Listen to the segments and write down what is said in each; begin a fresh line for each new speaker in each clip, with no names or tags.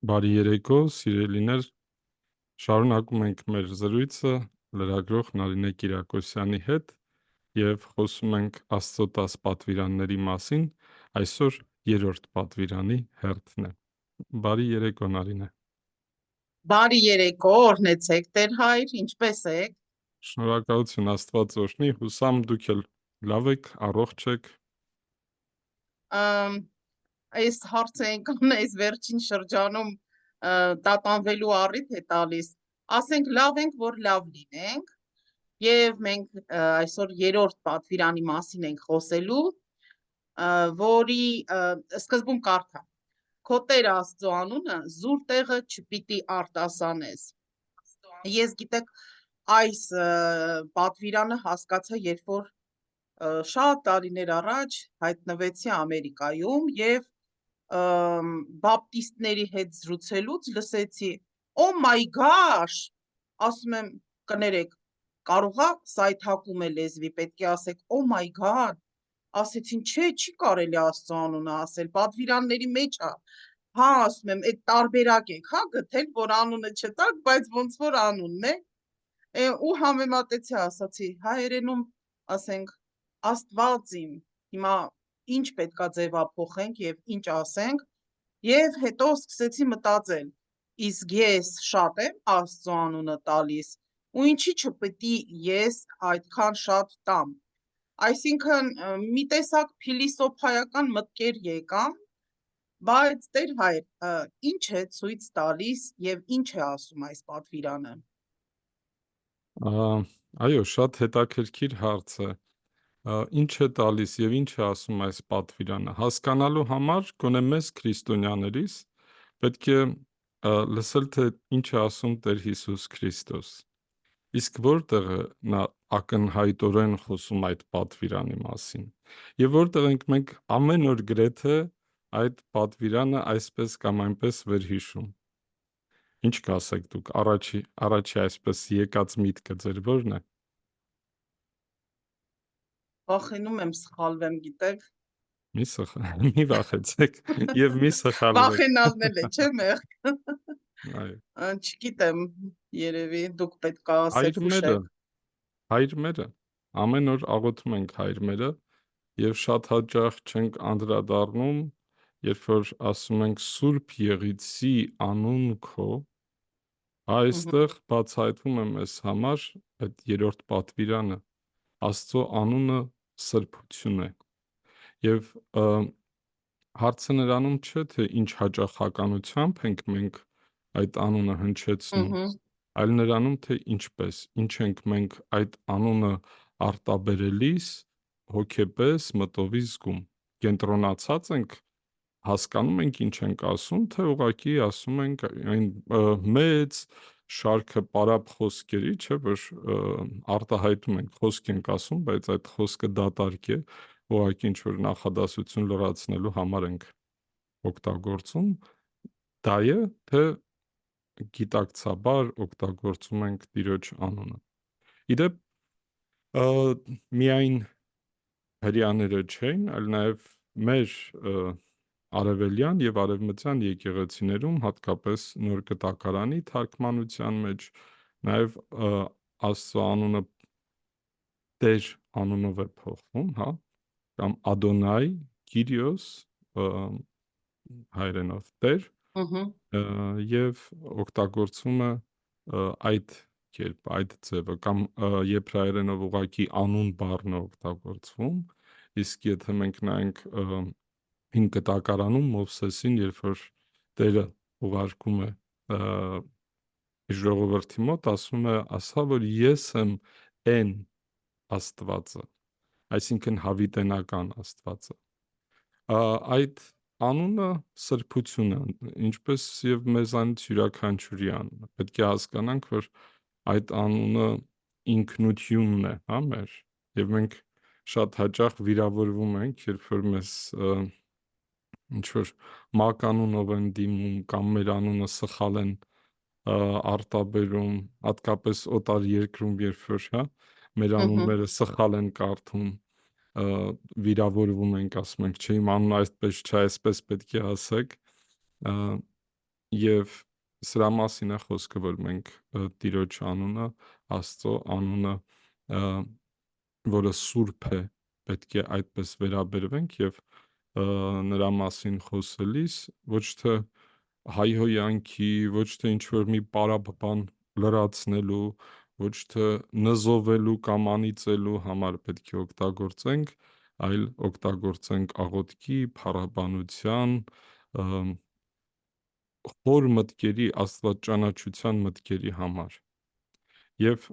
Բարի երեկո, սիրելիներ, շարունակում ենք մեր զրույցը լրագրող Նարինե Կիրակոսյանի հետ և խոսում ենք Աստծո 10 պատվիրանների մասին, այսօր 3-րդ պատվիրանի հերթն է։ Բարի երեկո, Նարինե։
Բարի երեկո, օրհնեցեք Տեր Հայր, ինչպե՞ս եք։
Շնորհակալություն, Աստված օրհնի, հուսամ դուք էլ լավ եք, առողջ եք։
Այս հարցը այնքան այս վերջին շրջանում տատանվելու առիթ է տալիս, ասենք լավ ենք, որ լավ լինենք, եւ մենք այսօր 3-րդ պատվիրանի մասին ենք խոսելու, որի սկզբում կարդամ. Քո Տեր Աստծո անունը զուր տեղը չպիտի արտասանես։ Ես գիտեք այս պատվիրանը հասկացա, երբ որ շատ տարիներ առաջ հայտնվեցի Ամերիկայում եւ բապտիստների հետ զրուցելուց լսեցի oh my gosh, ասում եմ կներեք, կարողա սայթակում է լեզվի, պետք է ասեք oh my god, ասեցին չէ, չի կարելի Աստծո անունը ասել, պատվիրանների մեջ է, հա ասում եմ, այդ տարբերակ եք, հա գտել, որ անունը չտակ, բայց ոնց որ անունն է, ու համեմատեցի, ասացի, հայերենում ասենք Աստված իմ, հիմա ինչ պետքա ձևափոխենք եւ ինչ ասենք, եւ հետո սկսեցի մտածել, իսկ ես շատ եմ Աստծո անունը տալիս, ու ինչի չպետք ես այդքան շատ տամ։ Այսինքն մի տեսակ փիլիսոփայական մտքեր եկան, բայց Տեր Հայր, ինչ է ցույց տալիս եւ ինչ է ասում այս պատվիրանը։
Այո, շատ հետաքրքիր հարց է։ Ինչ է տալիս եւ ինչ է ասում այս պատվիրանը։ Հասկանալու համար գոնե մեզ քրիստոնյաներիս պետք է լսել, թե ինչ է ասում Տեր Հիսուս Քրիստոս։ Իսկ որտեղ է նա ակնհայտորեն խոսում այդ պատվիրանի մասին։ Եվ որտեղ ենք մենք ամեն օր գրեթե այդ պատվիրանը այսպես կամ այնպես վերհիշում։ Ինչ կասեք դուք, առաջի այսպես եկած միտքը ձեր ո՞րն է։
Վախենում եմ սխալվեմ, գիտեք։
Մի վախեցեք եւ մի սխալվեք։
Վախենալն էլ է, չէ՞ մեղք։
Այո։
Չգիտեմ, երևի դուք պետք է ասեք ուշեք։
Հայր մերը, ամեն օր աղոթում ենք Հայր մերը եւ շատ հաճախ չենք անդրադառնում, երբ որ ասում ենք Սուրբ Եղիցի անուն քո, այստեղ բացահայտվում է մեզ համար այդ 3-րդ պատվիրանը, Աստծո անունը սրբություն է։ Եվ հարցը նրանում չէ, թե ինչ հաճախականությամբ ենք մենք այդ անունը հնչեցնում, այլ նրանում, թե ինչպես, ինչ ենք մենք այդ անունը արտաբերելիս հոգեպես, մտովի զգում, կենտրոնացած ենք, հասկանում ենք ինչ ենք ասում, թե ուղղակի ասում ենք այն մեծ շարքը պարապ խոսքերի, չէ, որ արտահայտում ենք, խոսք ենք ասում, բայց այդ խոսքը դատարկ է, ուղղակի ինչ-որ նախադասություն լրացնելու համար ենք օգտագործում, դա է, թե գիտակցաբար օգտագործում ենք Տիրոջ անունը։ Իդեպ միայն հրեաները չէին, այլ նաև մեր արևելյան եւ արևմտյան եկեղեցիներում, հատկապես Նոր Կտակարանի թարգմանության մեջ, նաև Աստծո անունը Տեր անունով է փոխվում, հա, կամ Ադոնայ, Կիրիոս, հայերենով Տեր, եւ օգտագործվում է այդ կերպ, այդ ձևը, կամ եբրայերենով ուղղակի անուն բառն է օգտագործվում, իսկ եթե մենք նայենք Հին Կտակարանում Մովսեսին, երբ որ Տերը ուղարկում է իր ժողովրդի մոտ, ասում է, ասա, որ ես եմ Էն Աստվածը, այսինքն հավիտենական Աստվածը։ Այդ անունը սրբություն է, ինչպես եւ մեզանից յուրաքանչյուրի անունը։ Պետք է հասկանանք, որ այդ անունը ինքնությունն է, հա, մեր, եւ մենք շատ հաճախ վիրավորվում ենք, երբ որ մեզ ինչ-որ մականունով են դիմում կամ մեր անունը սխալ են արտաբերում, հատկապես օտար երկրում, երբ որ, հա, մեր անունները սխալ են կարդում, վիրավորվում ենք, ասում ենք, չէ, իմ անունը այդպես չէ, այսպես պետք է ասեք, Եվ սրա մասին է խոսքը, որ մենք Տիրոջ անունը, Աստծո անունը, որը սուրբ է, պետք է այդպես վերաբերվենք եւ նրա մասին խոսելիս ոչ թե հայհոյանքի, ոչ թե ինչ-որ մի պարապան լրացնելու, ոչ թե նզովելու կամ անիծելու համար պետք է օգտագործենք, այլ օգտագործենք աղոթքի, փառաբանության, խոր մտքերի, աստվածճանաչության մտքերի համար։ Եվ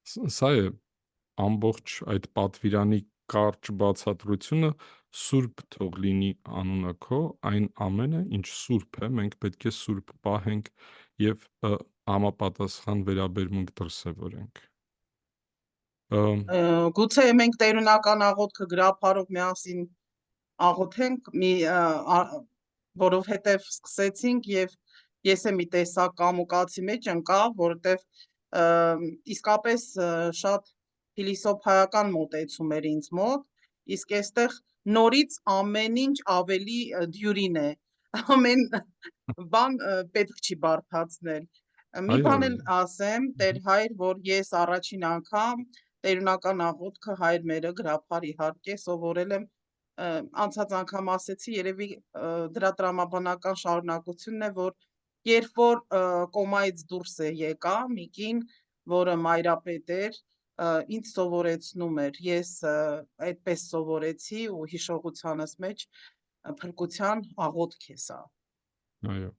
սա է ամբողջ այդ պատվիրանի կարճ բացատրությունը, սուրբ թող լինի անունը քո, այն ամենը, ինչ սուրբ է, մենք պետք է սուրբ պահենք եւ համապատասխան վերաբերմունք դրսևորենք։
Գուցե մենք տերունական աղոթքը գրափարով միասին աղոթենք, որովհետև սկսեցինք եւ ես եմ մի տեսակ կամուկացի մեջ ընկավ, որովհետև իսկապես շատ փիլիսոփայական մոտեցում էր ինձ մոտ, իսկ այստեղ նորից ամեն ինչ ավելի դյուրին է, ամեն բան պետք չի բարդացնել։ Մի
Այո,
բան էլ ասեմ, Տեր Հայր, որ ես առաջին անգամ տերունական աղոթքը Հայր մերը գրափար իհարկե սովորել եմ, անցած անգամ ասեցի, երևի դրա տրամաբանական շարունակությունն է, որ երբ որ կոմայից դուրս է եկա մի կին, որը մայրապետ էր, ինձ սովորեցնում էր, ես այդպես սովորեցի ու հիշողությանս մեջ փրկության աղոթք է սա։
այո,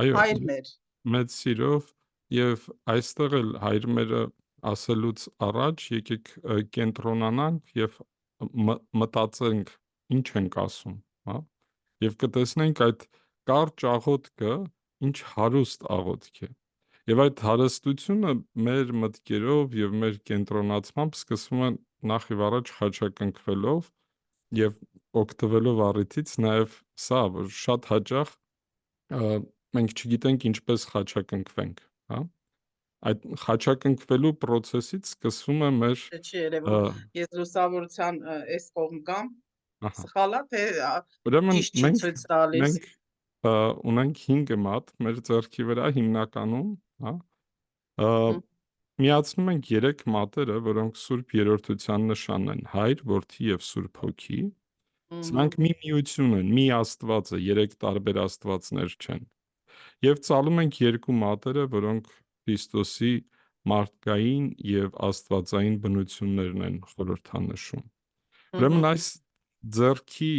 այո,
Հայր մեր,
մեծ սիրով եւ այստեղ էլ հայր մերը ասելուց առաջ եկեք կենտրոնանանք եւ մտածենք ինչ ենք ասում, հա, եւ կտեսնենք այդ կարճ աղոթքը ինչ հարուստ աղոթք է։ Եվ այդ հարստությունը մեր մտքերով եւ մեր կենտրոնացմամբ սկսվում է նախ եւ առաջ խաչակնքվելով եւ օգտվելով առիթից նաեւ սա, որ շատ հաճախ մենք չգիտենք ինչպես խաչակնքվենք, հա։ Այդ խաչակնքվելու process-ից սկսվում է մեր
չի երևում, ես լուսավորության այս կողմ կամ,
ահա։
սխալ է, թե
Ուրեմն
ճիշտ չի ցույց տալիս։
մենք ունենք 5 մատ մեր ձեռքի վրա հիմնականում, հա, միացնում ենք 3 մատերը, որոնք Սուրբ Երրորդության նշանն են՝ Հայր, Որդի եւ Սուրբ Հոգի։ Սրանք մի միություն են, մի Աստված է, 3 տարբեր աստվածներ չեն։ Եվ ծալում ենք 2 մատերը, որոնք Քրիստոսի մարդկային եւ աստվածային բնություններն են խորհրդանշում։ Ուրեմն այս ձեռքի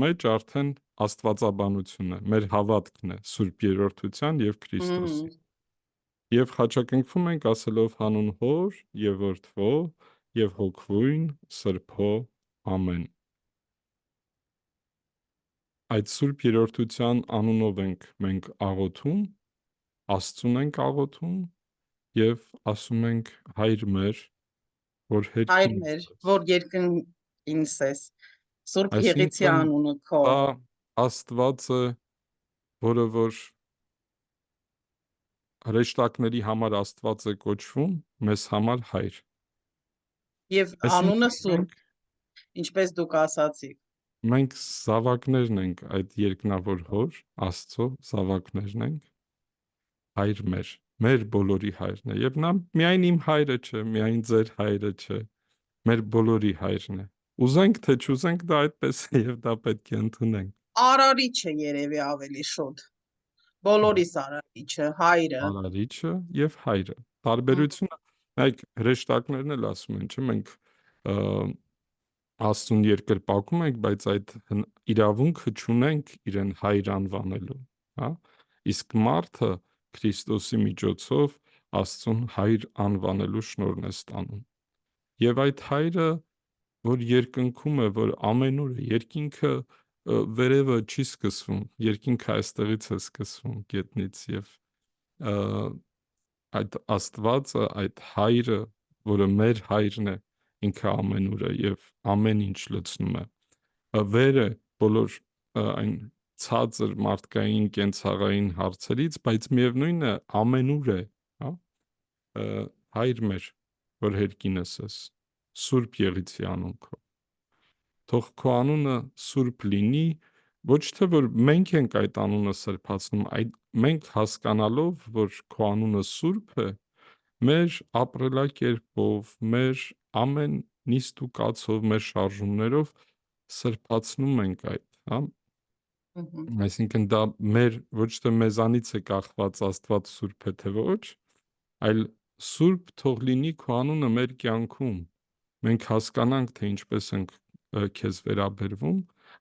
մեջ արդեն աստվածաբանություն է, մեր հավատքն է Սուրբ Երրորդության եւ Քրիստոսի։ Եվ խաչակնքվում ենք ասելով հանուն Հոր եւ Որդվո եւ Հոգվույն Սրբո ամեն։ Այդ Սուրբ Երրորդության անունով ենք մենք աղոթում, Աստծուն ենք աղոթում եւ ասում ենք Հայր մեր, որ
Հայր
հերքին
մեր,
ես։
որ երկնքինս ես, Սուրբ Եղեցի
Այսինքն
անունը քո։
դա Աստվածը, որը որ հրեշտակների համար Աստված է կոչվում, մեզ համար Հայր։
Եվ անունը
Այսինքն
Սուրբ, ինչպես դուք ասացիք։
մենք զավակներն ենք այդ երկնավոր Հոր, Աստծո զավակներն ենք, Հայր մեր բոլորի հայրն է, եւ նա միայն իմ հայրը չէ, միայն ձեր հայրը չէ, մեր բոլորի հայրն է։ Ուզենք թե չուզենք, դա այդպես է եւ դա պետք է ընդունենք։
Արարիչը երևի ավելի շուտ։ Բոլորիս արարիչը, հայրը։
Արարիչը եւ հայրը։ Տարբերությունը, նայեք, հրեշտակներն էլ ասում են, չէ՞, մենք Աստծուն երկրպագում ենք, բայց այդ իրավունքը չունենք իրեն հայր անվանելու, հա։ Իսկ մարդը Քրիստոսի միջոցով Աստծուն հայր անվանելու շնորհն է ստանում։ Եվ այդ հայրը, որ երկնքում է, որ ամենուր է, երկինքը վերևը չի սկսվում, երկինքը այստեղից է սկսվում գետնից եւ այդ Աստվածը, այդ հայրը, որը մեր հայրն է, ինքը ամենուր է եւ ամեն ինչ լցնում է։ Վեր է բոլոր այն ցածր մարդկային կենցաղային հարցերից, բայց միևնույնն է ամենուր է, հա։ Հայր մեր, որ հերկինս ես, Սուրբ Եղեցի անուն քո։ Թող քո անունը սուրբ լինի, ոչ թե որ մենք ենք այդ անունը սրբացնում, այլ մենք հասկանալով, որ քո անունը Սուրբ է, մեր ապրելակերպով, մեր ամեն նիստ ու կացով, մեր շարժումներով սրբացնում ենք այդ, հա։ Այսինքն դա ոչ թե մեզանից է կախված Աստված Սուրբ է թե ոչ, այլ Սուրբ թող լինի քո անունը մեր կյանքում։ Մենք հասկանանք, թե ինչպես ենք քեզ վերաբերվում,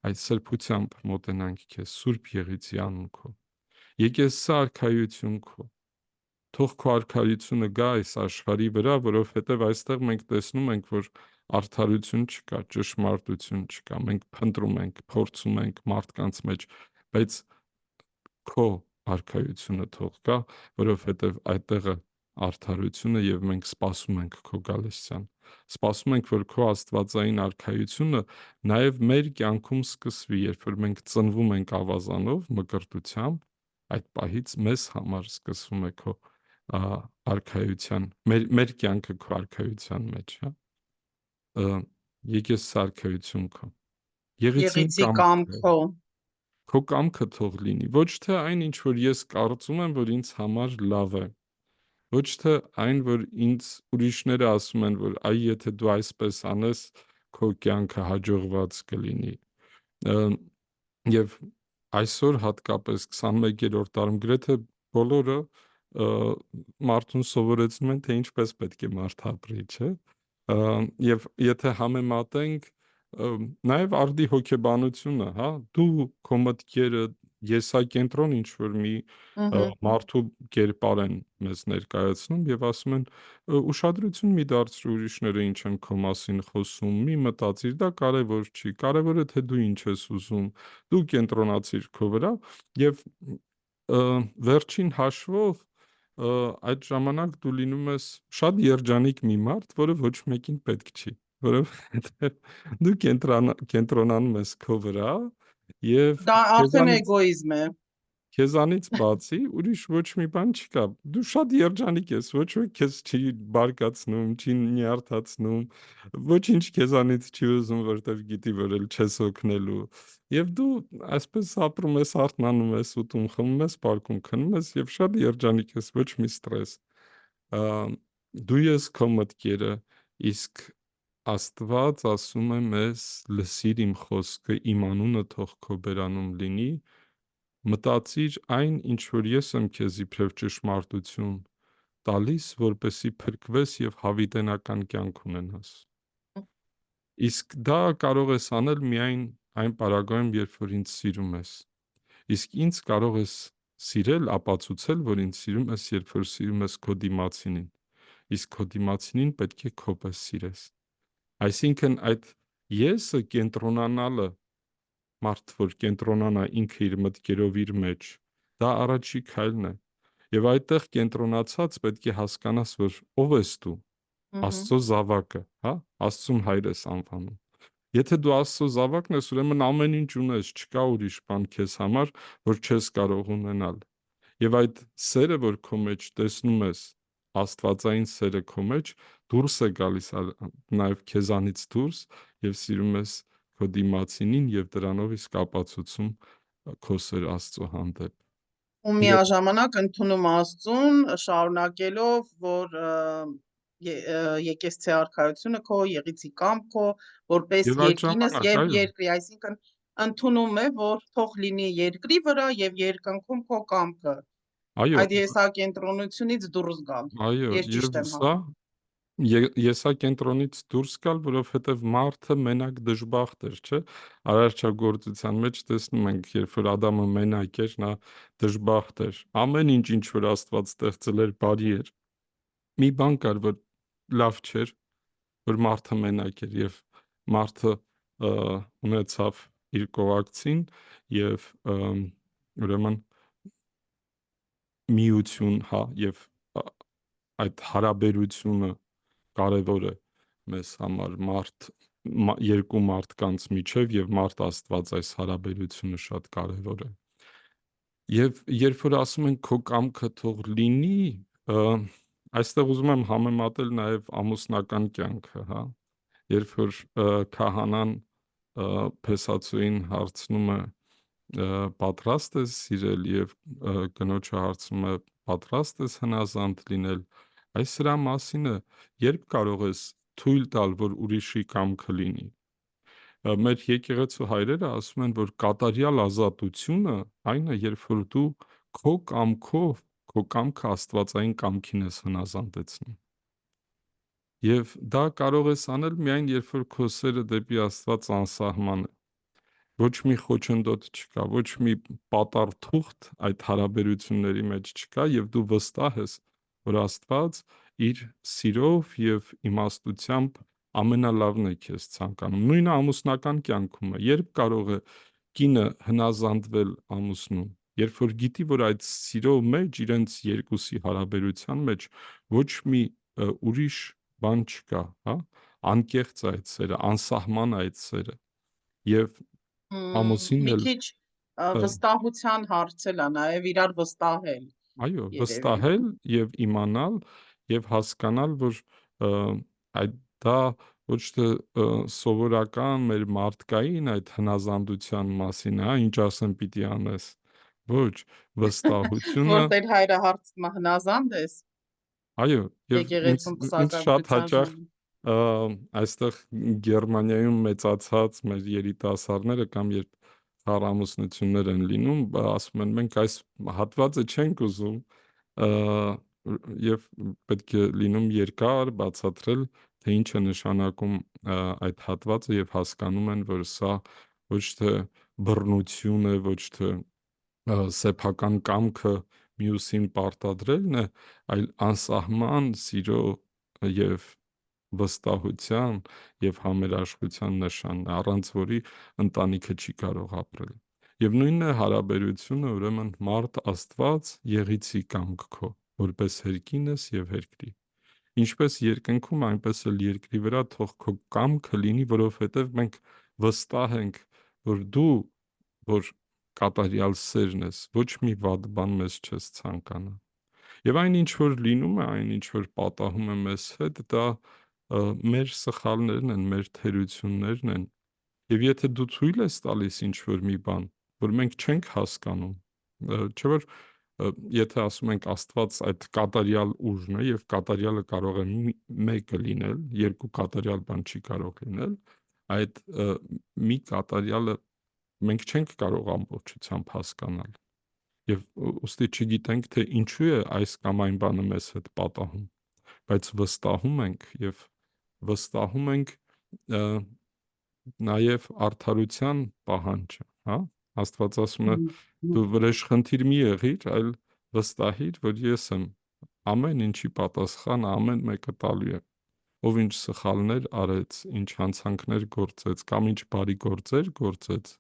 այդ սրբությամբ մոտենանք քեզ, Սուրբ եղիցի անուն քո։ Եկեղեցի արքայություն քո։ Թող քո արքայությունը գա այս աշխարհի վրա, որովհետև այստեղ մենք տեսնում ենք, որ արդարություն չկա, ճշմարտություն չկա։ Մենք փնտրում ենք, փորձում ենք մարդկանց մեջ, բայց քո արքայությունը թող գա, որովհետև այդտեղ է արդարությունը եւ մենք սպասում ենք քո գալստյան։ Սպասում ենք, որ քո աստվածային արքայությունը նաեւ մեր կյանքում սկսվի, երբ որ մենք ծնվում ենք ավազանով, մկրտությամբ, այդ պահից մեզ համար սկսվում է քո արքայության, մեր կյանքը քո արքայության մեջ, հա։ Եկես արքայություն քո։ Եղեցին
Եղիցի
կամքը,
կամքո։
քո կամքը թող լինի, ոչ թե այն, ինչ որ ես կարծում եմ, որ ինձ համար լավ է, ոչ թե այն, որ ինձ ուրիշները ասում են, որ այ եթե դու այսպես անես, քո կյանքը հաջողված կլինի։ Եվ այսօր հատկապես 21-րդ դարում գրեթե բոլորը մարդուն սովորեցնում են, թե ինչպես պետք է մարդ ապրի, չէ՞։ Եվ եթե համեմատենք նաև արդի հոգեբանությունը, հա, դու քո մտքերը եսակենտրոն ինչ որ մի մարդու կերպար են մեզ ներկայացնում եւ ասում են ուշադրություն մի դարձրու ուրիշները ինչ են քո մասին խոսում, մի մտածիր, դա կարևոր չի, կարևորը թե դու ինչ ես ուզում, դու կենտրոնացիր քո վրա եւ վերջին հաշվով այդ ժամանակ դու լինում ես շատ երջանիկ մի մարդ, որը ոչ մեկին պետք չի, որովհետև դու կենտրոնանում ես քո վրա եւ
Դա արդեն էգոիզմ է։
քեզանից բացի ուրիշ ոչ մի բան չկա։ Դու շատ երջանիկ ես, ոչ ոք քեզ չի բարկացնում, չի նյարդացնում, ոչինչ քեզանից չի ուզում, որտեվ գիտի, որ էլ չես օգնելու։ Եվ դու այսպես ապրում ես, արթնանում ես, ուտում, խմում ես, պարկում, քնում ես եւ շատ երջանիկ ես, ոչ մի ստրես։ Դու ես քո մտքերը, իսկ Աստված ասում է մեզ. «Լսիր իմ խոսքը, իմ անունը թող քո բերանում լինի»։ Մտածիր այն, ինչ որ ես եմ քեզ իբրև ճշմարտություն տալիս, որպեսզի փրկվես եւ հավիտենական կյանք ունենաս։ Իսկ դա կարող ես անել միայն այն պարագայում, երբ որ ինձ սիրում ես։ Իսկ ինձ կարող ես սիրել, ապացուցել, որ ինձ սիրում ես, երբ որ սիրում ես քո դիմացինին։ Իսկ քո դիմացինին պետք է քո պես սիրես։ Այսինքն այդ եսը կենտրոնանալը, մարդ որ կենտրոնանա ինքը իր մտքերով իր մեջ, դա առաջի քայլն է։ Եվ այդտեղ կենտրոնացած պետք է հասկանաս, որ ով ես դու, Աստծո զավակը, հա, Աստծուն հայր ես անվանում։ Եթե դու Աստծո զավակն ես, ուրեմն ամեն ինչ ունես, չկա ուրիշ բան քեզ համար, որ չես կարող ունենալ։ Եվ այդ սերը, որ քո մեջ տեսնում ես, աստվածային սերը քո մեջ, դուրս է գալիս նաև քեզանից դուրս եւ սիրում ես քո դիմացինին եւ դրանով իսկ ապացուցում քո սեր Աստծո հանդեպ։
Ու միաժամանակ ընդունում Աստծուն, շարունակելով, որ եկեսցի արքայությունը քո, եղիցի կամքո, որպես
Եվ այդ
երկինս
ժամանակ,
եւ
այո,
երկրի, այսինքն ընդունում է, որ թող լինի երկրի վրա եւ երկնքում քո կամքը։
այո,
Այդ եսակենտրոնությունից դուրս գալ։
այո,
Ես ճիշտ
եւ
եմ
սա
հասկանում։
եսակենտրոնից դուրս գալ, որովհետև մարդը մենակ դժբախտ էր, չէ՞։ Արարչագործության մեջ տեսնում ենք, երբ որ Ադամը մենակ էր, նա դժբախտ էր։ Ամեն ինչ, ինչ որ Աստված ստեղծել էր, բարի էր։ Մի բան կար, որ լավ չէր, որ մարդը մենակ էր եւ մարդը ունեցավ իր կողակցին եւ ուրեմն միություն, հա, եւ այդ հարաբերությունը կարևոր է մեզ համար, երկու մարդկանց միջև եւ մարդ Աստված, այս հարաբերությունը շատ կարևոր է։ Եվ երբ որ ասում են քո կամքը թող լինի, այստեղ ուզում եմ համեմատել նաև ամուսնական կյանքը, հա։ Երբ որ քահանան փեսացուին հարցնում է, պատրաստ ես սիրել եւ կնոջը հարցնում է պատրաստ ես հնազանդ լինել, այս սրա մասին է, երբ կարող ես թույլ տալ, որ ուրիշի կամքը լինի։ Մեր եկեղեցու հայրերը ասում են, որ կատարյալ ազատությունը այն է, երբ որ դու քո կամքով, քո կամքը աստվածային կամքին ես հնազանդեցնում։ Եվ դա կարող ես անել միայն, երբ որ քո սերը դեպի Աստված անսահման է։ Ոչ մի խոչընդոտ չկա, ոչ մի պատառ թուղթ այդ հարաբերությունների մեջ չկա, եւ դու վստահ ես, որ Աստված իր սիրով եւ իմաստությամբ ամենալավն է քեզ ցանկանում։ Նույնը ամուսնական կյանքում է։ Երբ կարող է կինը հնազանդվել ամուսնուն, երբ որ գիտի, որ այդ սիրո մեջ, իրենց երկուսի հարաբերության մեջ ոչ մի ուրիշ բան չկա, հա, անկեղծ է այդ սերը, անսահման է այդ սերը, եւ ամուսինն
Մի
էլ
քիչ վստահության հարց էլ է, նաև իրար վստահել
այո,
երևի։
վստահել եւ իմանալ եւ հասկանալ, որ այդ դա ոչ թե սովորական մեր մարդկային այդ հնազանդության մասին է, ինչ ասեմ պիտի անես, ոչ, վստահությունը
Որ տեր հայրը հարցնում է հնազանդ ես
այո, եւ
եկեղեցում
ինձ շատ
պսակադրության
հաճախ
ժամանակ։
այստեղ Գերմանիայում մեծացած մեր երիտասարդները կամ երբ խառամուսնություններ են լինում, ասում են մենք այս հատվածը չենք ուզում ը, եւ պետք է լինում երկար բացատրել, թե ինչ է նշանակում այդ հատվածը եւ հասկանում են, որ սա ոչ թե բռնություն է, ոչ թե սեփական կամքը մյուսին պարտադրելն է, այլ անսահման սիրո եւ վստահության եւ համերաշխության նշանն է, առանց որի ընտանիքը չի կարող ապրել։ Եվ նույնն է հարաբերությունը, ուրեմն մարդ Աստված եղիցի կամք քո, որպես հերկինս եւ հերկրի։ Ինչպես երկնքում, այնպես էլ երկրի վրա թող քո կամքը լինի, որովհետև մենք վստահ ենք, որ դու, որ կատարյալ սերն ես, ոչ մի վատ բան մեզ չես ցանկանա։ Եվ այն ինչ որ լինում է, այն ինչ որ պատահում է մեզ հետ, դա մեր սխալներն են, մեր թերություններն են։ Եվ եթե դու թույլ ես տալիս ինչ որ մի բան, որ մենք չենք հասկանում, չէ՞ որ եթե ասում ենք Աստված այդ կատարյալ ուժն է եւ կատարյալը կարող է մեկը լինել, երկու կատարյալ բան չի կարող լինել, այդ մի կատարյալը մենք չենք կարող ամբողջությամբ հասկանալ։ Եվ ուստի չգիտենք, թե ինչու է այս կամ այն բանը մեզ հետ պատահում, բայց վստահում ենք եւ վստահում ենք նաև արդարության պահանջը, հա? Աստված ասում է դու վրեժխնդիր մի եղիր, այլ վստահիր, որ ես եմ ամեն ինչի պատասխանը ամեն մեկը տալու է։ Ով ինչ սխալներ արեց, ինչ հանցանքներ գործեց կամ ինչ բարի գործեր գործեց,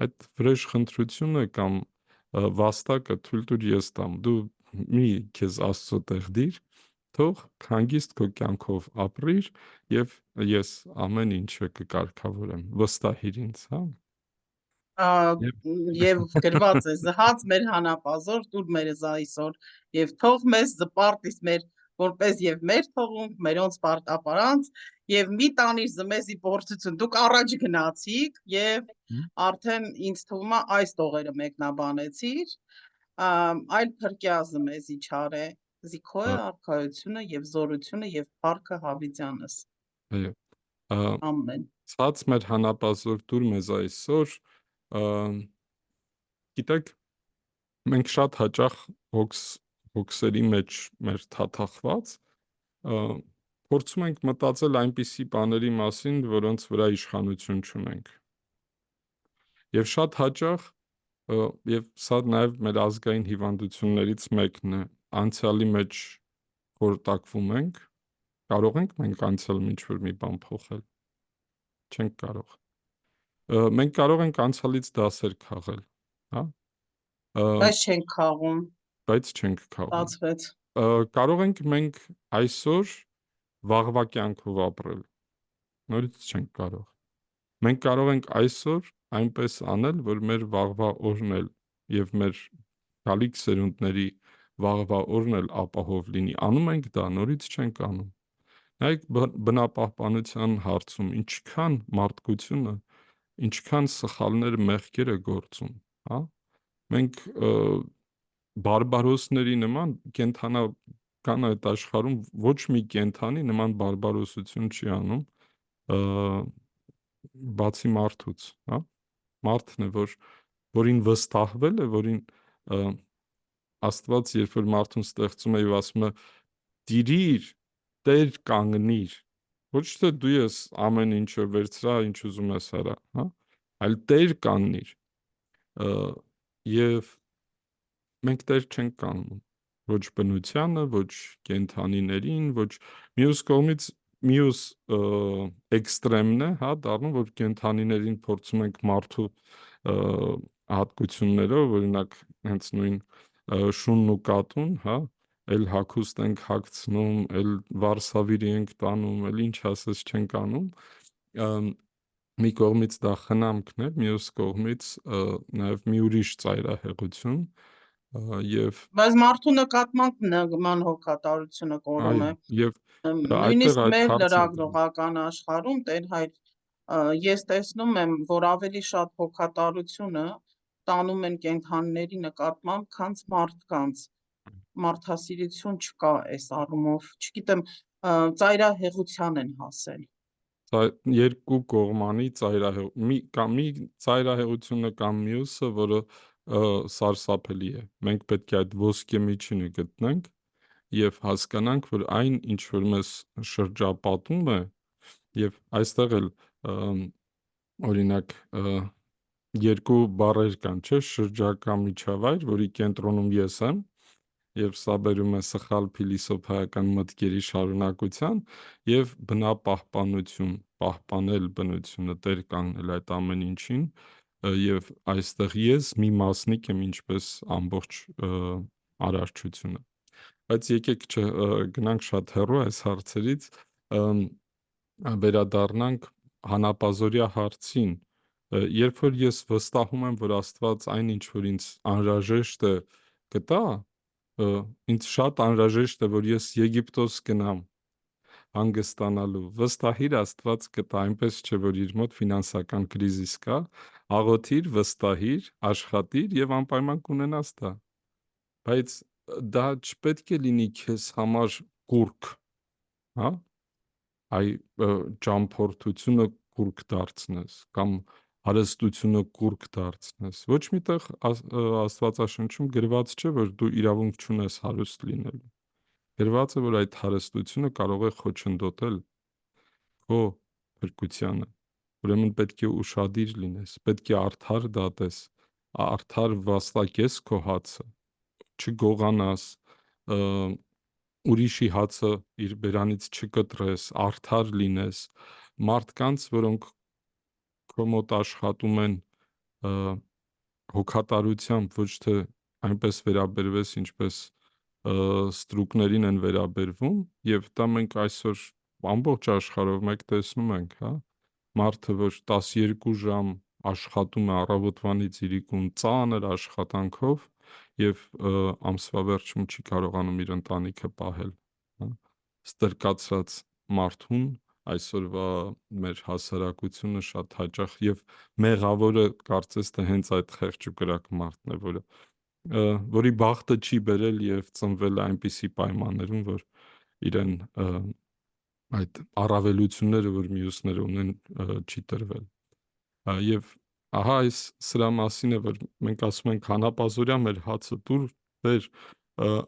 այդ վրեժխնդրությունը կամ վաստակը թույլ տուր ես տամ։ Դու մի քեզ Աստծո տեղ դիր, թող հանգիստ քո կյանքով ապրիր եւ ես ամեն ինչը կկարգավորեմ։ Վստահիր ինձ, հա։ Եվ
Եվ գրված է զհաց մեր հանապազոր տուր մերս այսօր եւ թող մեզ զպարտիս մեր որպես եւ մեր թողունք մերոնց պարտապարանց եւ մի տանիր զմեզի փորձություն դուք առաջ գնացիք եւ արդեն ինձ թվում է այս տողերը մեկնաբանեցիր այլ փրկյա զմեզի չարե զիքո է արքայությունը եւ զորությունը եւ փառքը հավիտյանս
այո,
ամեն
ցած մեր հանապազոր տուր մեզ այսօր գիտեք, մենք շատ հաճախ հոգսերի մեջ մեր թաթախված փորձում ենք մտածել այնպիսի բաների մասին, որոնց վրա իշխանություն չունենք։ Եվ շատ հաճախ, եւ սա նաև մեր ազգային հիվանդություններից մեկն է, անցյալի մեջ խորտակվում ենք, կարող ենք մենք անցյալում ինչ-որ մի բան փոխել։ Չենք կարող։ Մենք կարող ենք անցյալից դասեր քաղել, հա?
Բայց չենք քաղում
Բայց չենք քաղում։
բացվեց
Կարող ենք մենք այսօր վաղվա կյանքով ապրել, նորից չենք կարող։ Մենք կարող ենք այսօր այնպես անել, որ մեր վաղվա օրն էլ եւ մեր գալիք սերունդների վաղվա օրն էլ ապահով լինի։ Անում ենք դա, նորից չենք անում։ Նայեք բնապահպանության հարցում ինչքան մարդկությունը, ինչքան սխալներ մեղքեր է գործում, հա, մենք բարբարոսների նման կենդանական այդ աշխարհում ոչ մի կենդանի նման բարբարոսություն չի անում, բացի մարդուց, հա, մարդն է, որին վստահվել է, որին Աստված երբ որ մարդուն ստեղծում է եւ ասում է դիրիր, տեր կանգնիր, ոչ թե դու ես ամեն ինչը վերցրա, ինչ ուզում ես արա, հա, այլ տեր կանգնիր, եւ մենք տեր չենք կանգնում, ոչ բնությանը, ոչ կենդանիներին, ոչ մյուս կողմից մյուս էքստրեմն է, հա, դառնում, որ կենդանիներին փորձում ենք մարդու հատկություններով, օրինակ հենց նույն շունն ու կատուն, հա, էլ հագուստ ենք հագցնում, էլ վարսավիրի ենք տանում, էլ ինչ ասես չենք անում, մի կողմից դա խնամքն է, մյուս կողմից նաև մի ուրիշ ծայրահեղություն, եւ
Բայց մարդու նկատմամբ նման հոգատարությունը կորում է,
եւ
նույնիսկ
այդ
մեր
հարցը
լրագրողական աշխարհում Տեր Հայր, ես տեսնում եմ, որ ավելի շատ հոգատարությունը տանում են կենդանիների նկատմամբ, քան մարդկանց, մարդասիրություն չկա այս առումով, չգիտեմ, ծայրահեղության են հասել։
երկու կողմանի մի ծայրահեղությունը կամ մյուսը, որը սարսափելի է։ Մենք պետք է այդ ոսկե միջինը գտնենք եւ հասկանանք, որ այն, ինչ որ մեզ շրջապատում է, եւ այստեղ էլ օրինակ երկու բառեր կան, չէ՞, շրջակա միջավայր, որի կենտրոնում ես եմ, եւ սա բերում է սխալ փիլիսոփայական մտքերի շարունակության, եւ բնապահպանություն, պահպանել բնությունը, տեր կանգնել այդ ամեն ինչին, եւ այստեղ ես մի մասնիկ եմ ինչպես ամբողջ արարչությունը։ Բայց եկեք գնանք շատ հեռու այս հարցերից, վերադառնանք հանապազորյա հարցին, երբ որ ես վստահում եմ, որ Աստված այն ինչ որ ինձ անհրաժեշտ է կտա, ինձ շատ անհրաժեշտ է, որ ես Եգիպտոս գնամ հանգստանալու, վստահիր Աստված կտա, այնպես չէ, որ իր մոտ ֆինանսական կրիզիս կա, աղոթիր, վստահիր, աշխատիր եւ անպայման կունենաս դա, բայց դա չպետք է լինի քեզ համար կուրք, հա, այ ճամփորդությունը կուրք դարձնես կամ հարստությունը կուրք դարձնես, ոչ միտեղ Աստվածաշնչում գրված չէ, որ դու իրավունք չունես հարուստ լինելու, գրված է, որ այդ հարստությունը կարող է խոչընդոտել քո փրկությանը, ուրեմն պետք է ուշադիր լինես, պետք է արդար դատես, արդար վաստակես քո հացը, չգողանաս, ուրիշի հացը իր բերանից չկտրես, արդար լինես, մարդկանց, որոնք քո մոտ աշխատում են հոգատարությամբ, ոչ թե այնպես վերաբերվես, ինչպես ստրուկներին են վերաբերվում, եւ դա մենք այսօր ամբողջ աշխարհով մեկ տեսնում ենք, հա, մարդը, որ 12 ժամ աշխատում է առավոտվանից իրիկուն ծանր աշխատանքով եւ ամսվա վերջում չի կարողանում իր ընտանիքը պահել, հա, ստրկացած մարդուն այսօրվա մեր հասարակությունը շատ հաճախ եւ մեղավորը կարծես թե հենց այդ խեղճ ու կրակ մարդն է, որի բախտը չի բերել եւ ծնվել այնպիսի պայմաններում, որ իրեն այդ առավելությունները, որ մյուսները ունեն, չի տրվել, եւ ահա սրա մասին է, որ մենք ասում ենք հանապազորյա մեր հացը տուր, Տեր,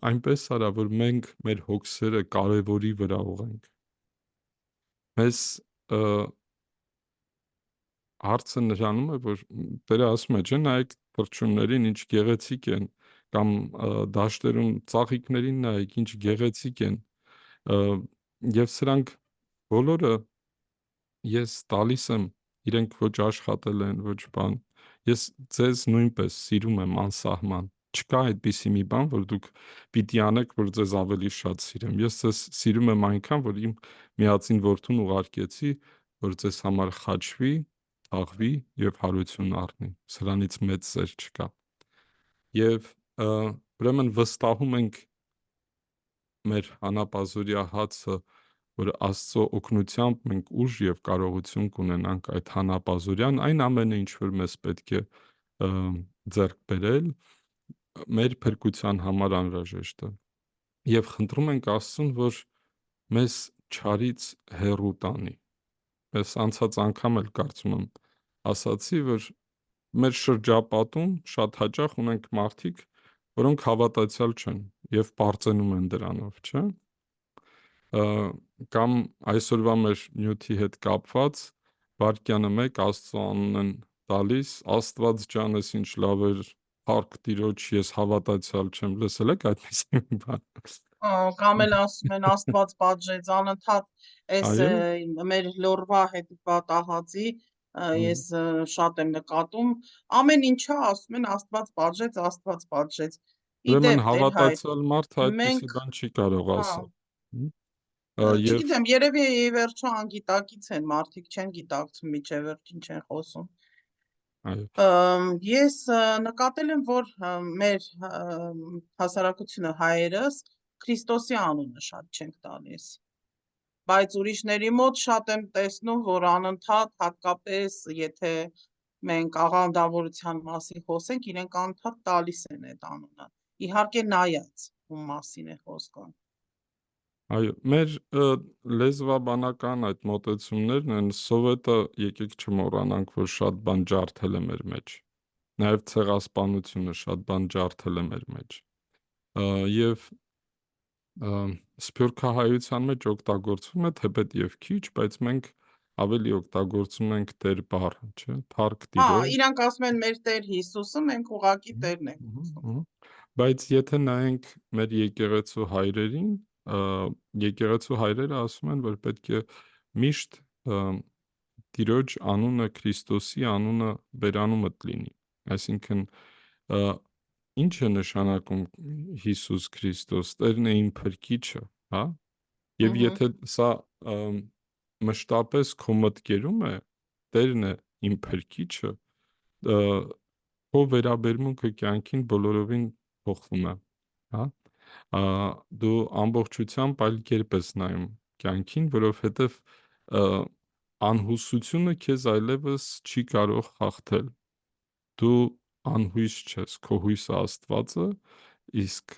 այնպես արա, որ մենք մեր հոգսերը կարևորի վրա ուղենք, մեզ հարցը նրանում է, որ Տերը ասում է, չէ՞, նայեք թռչուններին ինչ գեղեցիկ են, կամ դաշտերում ծաղիկներին նայեք ինչ գեղեցիկ են, եւ սրանք բոլորը ես տալիս եմ, իրենք ոչ աշխատել են, ոչ բան, ես ձեզ նույնպես սիրում եմ անսահման, չկա այդպիսի մի բան, որ դուք պիտի անեք, որ ձեզ ավելի շատ սիրեմ, ես ձեզ սիրում եմ այնքան, որ իմ միածին որդուն ուղարկեցի, որ ձեզ համար խաչվի, թաղվի եւ հարություն առնի, սրանից մեծ սեր չկա, եւ ուրեմն վստահում ենք մեր հանապազորյա հացը, որ Աստծո օգնությամբ մենք ուժ եւ կարողություն կունենանք այդ հանապազորյան, այն ամենը, ինչ որ մեզ պետք է ձեռք բերել մեր փրկության համար անհրաժեշտ է։ Եվ խնդրում ենք Աստծուն, որ մեզ չարից հեռու տանի։ Ես անցած անգամ էլ կարծում եմ ասացի, որ մեր շրջապատում շատ հաճախ ունենք մարդիկ, որոնք հավատացյալ չեն եւ պարծենում են դրանով, չէ՞։ Կամ այսօրվա մեր նյութի հետ կապված վայրկյանը մեկ Աստծո անուն են տալիս, Աստված ջան, ես ինչ լավ էր, փառք Տիրոջ, ես հավատացյալ չեմ, լսել եք այդպիսի բան։
Կամ էլ ասում են Աստված պատժեց, անընդհատ այս
Այո։
մեր լորվա հետ պատահածի
Հմ,
ես շատ եմ նկատում, ամեն ինչա ասում են Աստված պատժեց, Աստված պատժեց։
Ուրեմն
Իդեպ Տեր Հայր,
հավատացյալ մարդը այդպիսի
մենք
բան չի կարող
հա,
ասել։ Հմ, Եվ
չգիտեմ, երևի ի վերջո անգիտակից են, մարդիկ չեն գիտակցում, միջև վերջին չեն խոսում։
այո,
Ես նկատել եմ, որ մեր հասարակությունը հայերս Քրիստոսի անունը շատ չենք տալիս, բայց ուրիշների մոտ շատ եմ տեսնում, որ անընդհատ, հատկապես եթե մենք աղանդավորության մասին խոսենք, իրենք անընդհատ տալիս են այդ անունը, իհարկե նայած ում մասին է խոսքը։
այո, մեր լեզվաբանական այդ մոտեցումներն են, Սովետը եկեք չմոռանանք, որ շատ բան ջարդել է մեր մեջ, նաև ցեղասպանությունը շատ բան ջարդել է մեր մեջ, եւ սփյուռքահայության մեջ օգտագործվում է թեպետ եւ քիչ, բայց մենք ավելի օգտագործում ենք Տեր բառը, չէ՞, փառք
Հա,
Տիրոջ։
իրանք ասում են մեր Տեր Հիսուսը, մենք ուղակի
Մгм,
Տերն ենք
մгм,
խոսում։
մгм։ Բայց եթե նայենք մեր եկեղեցու հայրերին, եկեղեցու հայրերը ասում են, որ պետք է միշտ Տիրոջ անունը, Քրիստոսի անունը բերանումդ լինի։ Այսինքն, ը, ինչ է նշանակում Հիսուս Քրիստոս, Տերն է իմ փրկիչը, հա։ Եվ
Ահա,
եթե սա մշտապես քո մտքերում է, Տերն է իմ փրկիչը, քո վերաբերմունքը կյանքին բոլորովին փոխվում է, հա։ Դու ամբողջությամբ այլ կերպ ես նայում կյանքին, որովհետև անհուսությունը քեզ այլևս չի կարող խախտել։ Դու անհույս չես, քո հույսը Աստված է, իսկ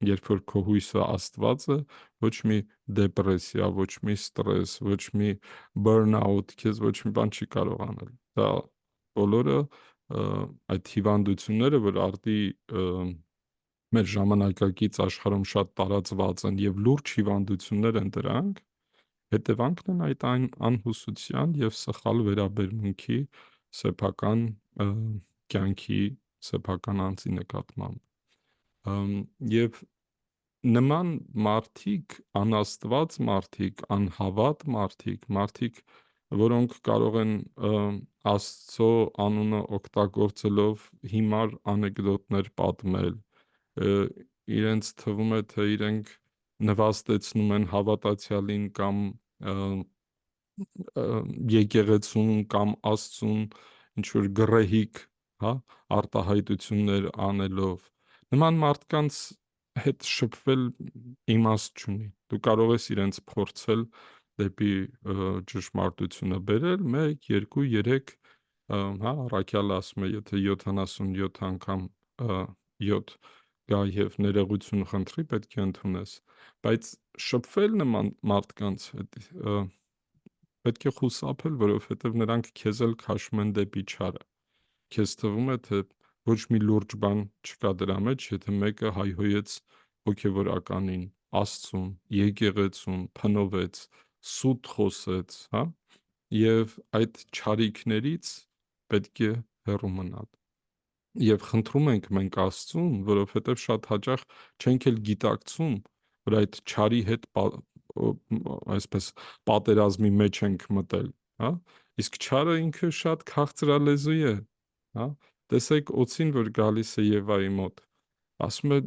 երբ որ քո հույսը Աստված է, ոչ մի դեպրեսիա, ոչ մի ստրես, ոչ մի burnout քեզ ոչ մի բան չի կարող անել։ Դա բոլորը այդ հիվանդությունները, որ արդի մեր ժամանակակից աշխարհում շատ տարածված են եւ լուրջ հիվանդություններ են դրանք, հետևանքն են այդ անհուսության եւ սխալ վերաբերմունքի սեփական կյանքի, սեփական անձի նկատմամբ։ Եվ նման մարդիկ, անաստված մարդիկ, անհավատ մարդիկ, որոնք կարող են Աստծո անունը օգտագործելով հիմար անեկդոտներ պատմել, իրենց թվում է, թե իրենք նվաստեցնում են հավատացյալին կամ եկեղեցուն կամ Աստծուն ինչ-որ գռեհիկ, հա, արտահայտություններ անելով, նման մարդկանց հետ շփվել իմաստ չունի։ Դու կարող ես իրենց փորձել դեպի ճշմարտությունը բերել 1, 2, 3, հա, առաքյալը ասում է, եթե 77 անգամ 7 գա եւ ներողություն խնդրի, պետք է ընդունես։ Բայց շփվել նման մարդկանց հետ պետք է խուսափել, որովհետև նրանք քեզ էլ քաշում են դեպի չարը։ Քեզ թվում է, թե ոչ մի լուրջ բան չկա դրա մեջ, եթե մեկը հայհոյեց հոգևորականին, Աստծուն, եկեղեցուն, փնովեց, սուտ խոսեց, հա, եւ այդ չարիքներից պետք է հեռու մնալ։ Եվ խնդրում ենք մենք Աստծուն, որովհետև շատ հաճախ չենք էլ գիտակցում, որ այդ չարի հետ այսպես պատերազմի մեջ ենք մտել, հա։ Իսկ չարը ինքը շատ քաղցրալեզու է, հա։ Տեսեք օձին, որ գալիս է Եվայի մոտ, ասում է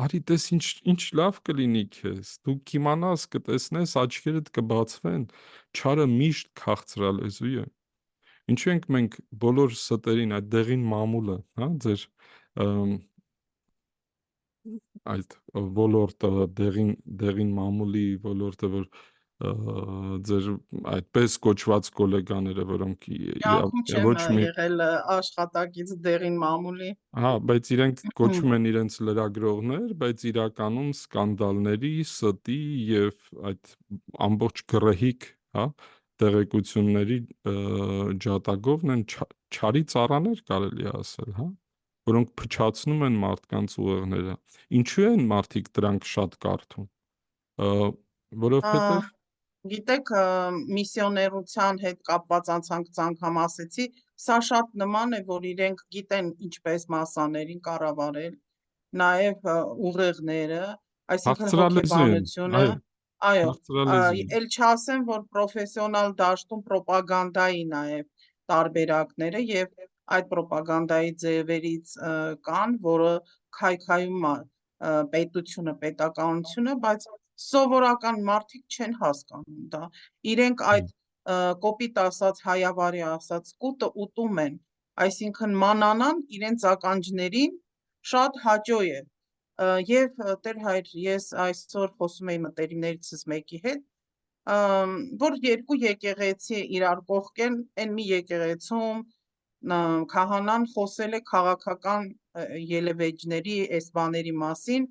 արի տես ինչ լավ կլինի քեզ, դու կիմանաս, կտեսնես, աչքերդ կբացվեն, չարը միշտ քաղցրալեզու է։ Ինչու ենք մենք բոլոր ստերին այդ դեղին մամուլը, հա, ձեր այդ ոլորտը, դեղին մամուլի ոլորտը, որ ձեր այդպես կոչված գոլեգաները, որոնք
Կյանքում չեմ
ոչ մի
եղել աշխատակից դեղին մամուլի։
Հա, բայց իրենք կոչում են իրենց լրագրողներ, բայց իրականում սկանդալների, ստի եւ այդ ամբողջ գռեհիկ, հա, տեղեկությունների ջատագովն են չարի ծառաներ կարելի է ասել, հա, որոնք փչացնում են մարդկանց ուղեղները։ Ինչու են մարդիկ դրանք շատ կարդում։ Որովհետեւ
Գիտեք, միսիոներության հետ կապված անցանց անգամ ասեցի, սա շատ նման է, որ իրենք գիտեն ինչպես մասաներին կառավարել, նաև ուղեղները, այսինքն
քաղցրալեզու են,
հոգեբանությունը, այո,
քաղցրալեզու են։
էլ չասեմ, որ պրոֆեսիոնալ դաշտում պրոպագանդայի նաև տարբերակները եւ այդ պրոպագանդայի ձևերից կան, որը քայքայում է պետությունը, պետականությունը, բայց սովորական մարդիկ չեն հասկանում դա։ Իրենք այդ կոպիտ ասած, հայավարի ասած կուտը ուտում են, այսինքն մանանան իրենց ականջներին շատ հաճո է։ Եվ Տեր հայր, ես այսօր խոսում էի մտերիմներիցս մեկի հետ, որ երկու եկեղեցի իրար կողքեն, այն մի եկեղեցում քահանան խոսել է քաղաքական ելևէջների, էսբաների մասին,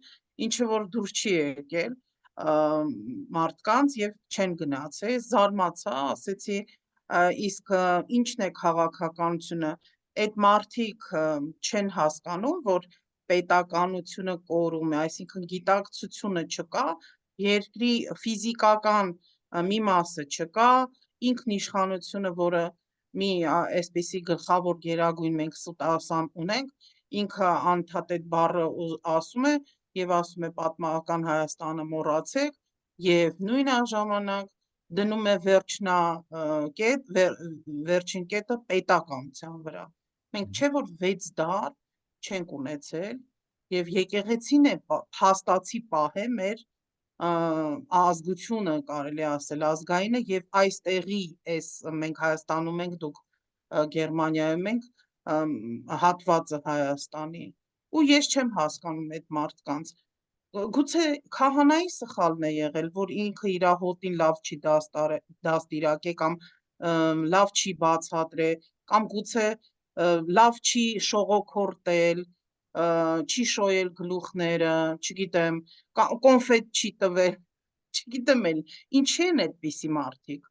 ինչը որ դուր չի եկել մարդկանց եւ չեն գնացել, զարմացա, ասեցի, իսկ ինչն է քաղաքականությունը, այդ մարդիկ չեն հասկանում, որ պետականությունը կորում է, այսինքն գիտակցությունը չկա, երկրի ֆիզիկական մի մասը չկա, ինքնիշխանությունը, որը մի այսպիսի գլխավոր գերագույն մենք սուտասան ունենք, ինքը անդադար բառը ասում է եւ ասում է պատմական Հայաստանը մոռացեք եւ նույն ժամանակ դնում է վերջին կետը պետականության վրա։ Մենք չէ որ 6 դար չենք ունեցել եւ եկեղեցին է փաստացի պահե մեր ազգությունը կարելի ասել ազգայինը եւ այստեղի այս մենք Հայաստանում ենք, դուք Գերմանիայում ենք հատվածը Հայաստանի ու ես չեմ հասկանում այդ մարդկանց գուցե քահանայի սխալն է եղել, որ ինքը իր հոտին լավ չի դաստիարակել կամ լավ չի բացատրել, կամ գուցե լավ չի շողոքորտել, չի շոյել գլուխները, չգիտեմ, կոնֆետ չի տվել, չգիտեմ էլ, ինչի են այդպիսի մարդիկ։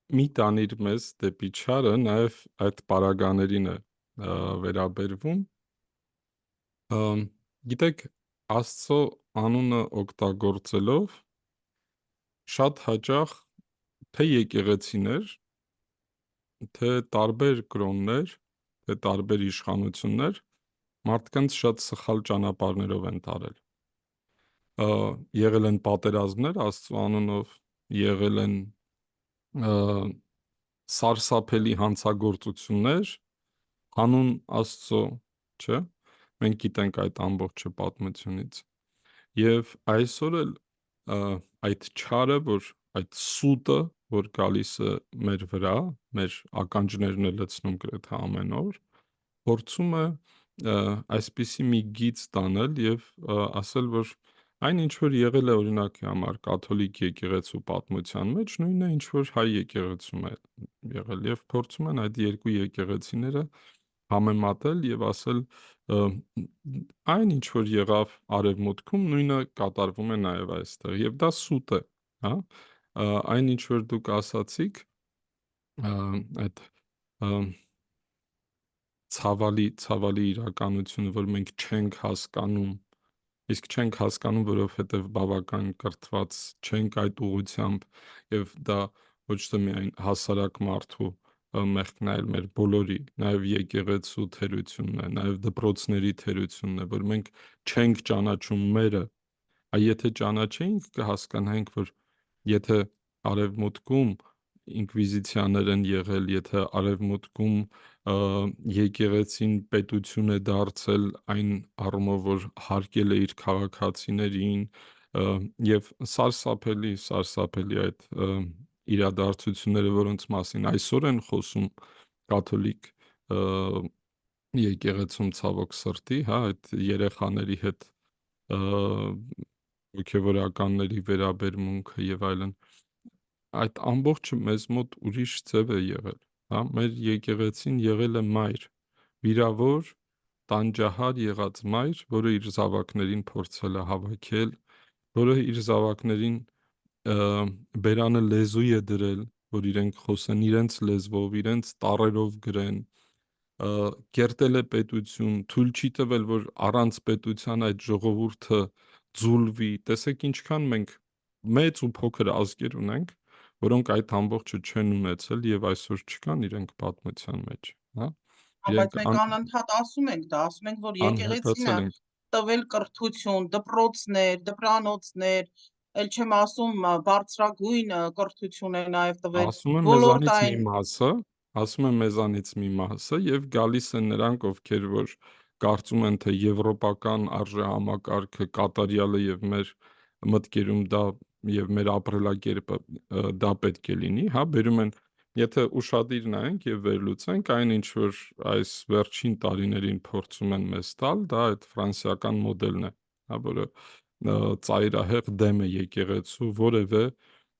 Մի տանիր մեզ դեպի չարը նաև այդ պարագաներին է վերաբերվում։ Գիտեք, Աստծո անունը օգտագործելով շատ հաճախ թե եկեղեցիներ, թե տարբեր կրոններ, թե տարբեր իշխանություններ մարդկանց շատ սխալ ճանապարհներով են տարել։ Եղել են պատերազմներ Աստծո անունով, եղել են սարսափելի հանցագործություններ հանուն Աստծո, չէ՞։ Մենք գիտենք այդ ամբողջը պատմությունից։ Եվ այսօր էլ այդ չարը, որ այդ սուտը, որ գալիս է մեր վրա, մեր ականջներն է լցնում գրեթե ամեն օր, փորձում է այսպիսի մի գիծ տանել եւ ասել, որ այն ինչ որ եղել է օրինակի համար կաթոլիկ եկեղեցու պատմության մեջ, նույնն է ինչ որ հայ եկեղեցում է եղել եւ փորձում են այդ երկու եկեղեցիները համեմատել եւ ասել այն ինչ որ եղավ արևմուտքում, նույնը կատարվում է նաեւ այստեղ եւ դա սուտ է, հա, այն ինչ որ դուք ասացիք, այդ ցավալի իրականությունը, որ մենք չենք հասկանում, իսկ չենք հասկանում, որովհետև բավական կրթված չենք այդ ուղղությամբ եւ դա ոչ թե միայն հասարակ մարդու մեղքն է, այլ մեր բոլորի, նաեւ եկեղեցու թերությունն է, նաեւ դպրոցների թերությունն է, որ մենք չենք ճանաչում մերը, եթե ճանաչեինք կհասկանայինք, որ եթե արևմուտքում ինկվիզիցիաներ են եղել, եթե արևմուտքում եկեղեցին պետություն է դարձել այն առումով, որ հարկել է իր քաղաքացիներին եւ սարսափելի այդ իրադարձությունները, որոնց մասին այսօր են խոսում կաթոլիկ եկեղեցում ցավոք սրտի, հա, այդ երեխաների հետ հոգևորականների վերաբերմունքը եւ այլն, այդ ամբողջը մեզ մոտ ուրիշ ձև է եղել, հա, մեր եկեղեցին եղել է մայր, վիրավոր, տանջահար եղած մայր, որը իր զավակներին փորձել է հավաքել, որը իր զավակներին բերանը լեզու է դրել, որ իրենք խոսեն իրենց լեզվով, իրենց տառերով գրեն, կերտել է պետություն, թույլ չի տվել, որ առանց պետության այդ ժողովուրդը ձուլվի։ Տեսեք ինչքան մենք մեծ ու փոքր ազգեր ունենք, որոնք այդ ամբողջը չեն ունեցել եւ այսօր չկան իրենք պատմության մեջ, հա։
Բայց
Իրենք
մենք անընդհատ ասում ենք դա, ասում ենք, որ եկեղեցին
անհետացել ենք։
տվել կրթություն, դպրոցներ, դպրանոցներ, էլ չեմ ասում բարձրագույն կրթություն է նաև տվել,
Ասում եմ մեզանից մի
ոլորտային
մասը, ասում եմ մեզանից մի մասը եւ գալիս են նրանք, ովքեր որ կարծում են, թե եվրոպական արժեհամակարգը կատարյալ է եւ մեր մտքերում դա եւ մեր ապրելակերպը դա պետք է լինի, հա, բերում են, եթե ուշադիր նայենք եւ վերլուծենք այն ինչ որ այս վերջին տարիներին փորձում են մեզ տալ, դա այդ ֆրանսիական մոդելն է, հա, որը ծայրահեղ դեմ է եկեղեցու որևէ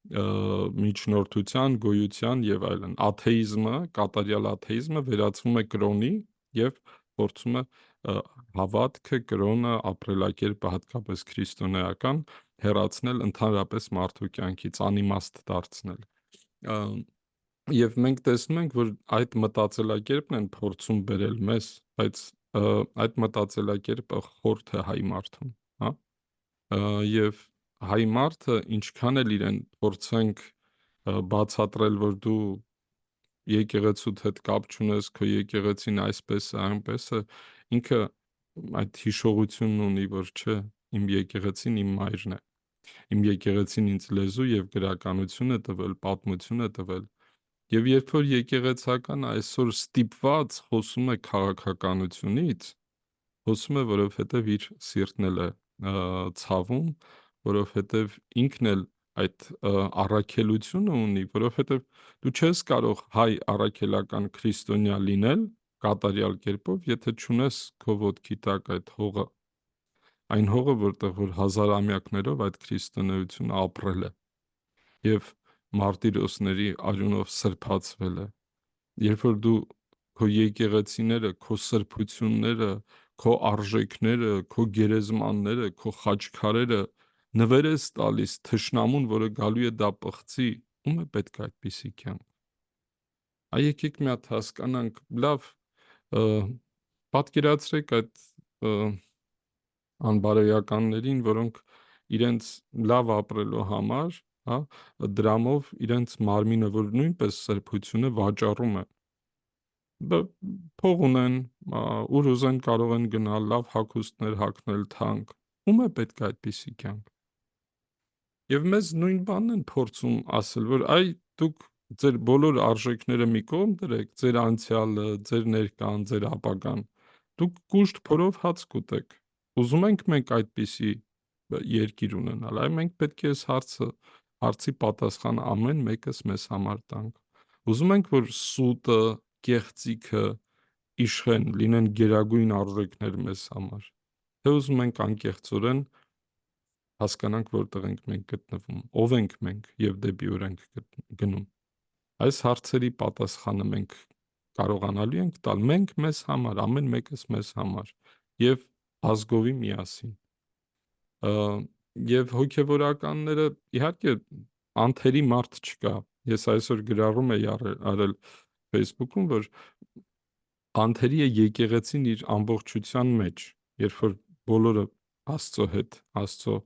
միջնորդության, գոյության եւ այլն։ Աթեիզմը, կատարյալ աթեիզմը վերածվում է կրոնի եւ փորձում է հավատքը, կրոնը, ապրելակերպը, հատկապես քրիստոնեական, հեռացնել ընդհանրապես մարդու կյանքից, անիմաստ դարձնել։ Եվ մենք տեսնում ենք, որ այդ մտածելակերպն են փորձում բերել մեզ, բայց այդ մտածելակերպը խորթ է հայ մարդուն, հա։ Եվ հայ մարդը ինչքան էլ իրեն փորձենք բացատրել, որ դու եկեղեցուդ հետ կապ չունես, քո եկեղեցին այսպես է, այնպես է, ինքը այդ հիշողությունն ունի, որ չէ, իմ եկեղեցին իմ մայրն է, իմ եկեղեցին ինձ լեզու եւ գրականություն է տվել, պատմություն է տվել, եւ երբ որ եկեղեցական այսօր ստիպված խոսում է քաղաքականությունից, խոսում է, որովհետև իր սիրտն էլ է ցավում, որովհետև ինքն էլ այդ առաքելությունը ունի, որովհետև դու չես կարող հայ առաքելական քրիստոնյա լինել կատարյալ կերպով, եթե չունես քո ոտքի տակ այդ հողը, այն հողը, որտեղ որ հազարամյակներով այդ քրիստոնեությունը ապրել է եւ մարտիրոսների արյունով սրբացվել է։ Երբ որ դու քո եկեղեցիները, քո սրբությունները, քո արժեքները, քո գերեզմանները, քո խաչքարերը նվեր ես տալիս թշնամուն, որը գալու է դա պղծի, ում է պետք այդպիսի կյանք։ Եկեք մի հատ հասկանանք, լավ, պատկերացրեք այդ անբարոյականներին, որոնք իրենց լավ ապրելու համար, հա, դրամով իրենց մարմինը, որ նույնպես սրբություն է, վաճառում են։ Փող ունեն, ուր ուզեն կարող են գնալ, լավ հագուստներ հագնել, թանկ։ Ում է պետք այդպիսի կյանք։ Եվ մեզ նույն բանն են փորձում ասել, որ այ դուք ձեր բոլոր արժեքները մի կողմ դրեք, ձեր անցյալը, ձեր ներկան, ձեր ապագան, դուք կուշտ փորով հաց կուտեք։ Ուզում ենք մենք այդպիսի երկիր ունենալ, այ մենք պետք է այս հարցի պատասխան ամեն մեկս մեզ համար տանք։ Ուզում ենք, որ սուտը, կեղծիքը իշխեն, լինեն գերագույն արժեքներ մեզ համար, թե ուզում ենք անկեղծորեն հասկանանք որտեղ ենք մենք գտնվում, ով ենք մենք եւ դեպի ուր ենք գնում։ Այս հարցերի պատասխանը մենք կարողանալու ենք տալ մենք մեզ համար, ամեն մեկս մեզ համար եւ ազգովի միասին։ Եվ հոգևորականները իհարկե անթերի մարդ չկա։ Ես այսօր գրառում էի արել Facebook-ում, որ անթերի է եկեղեցին իր ամբողջության մեջ, երբ որ բոլորը Աստծո հետ, Աստծո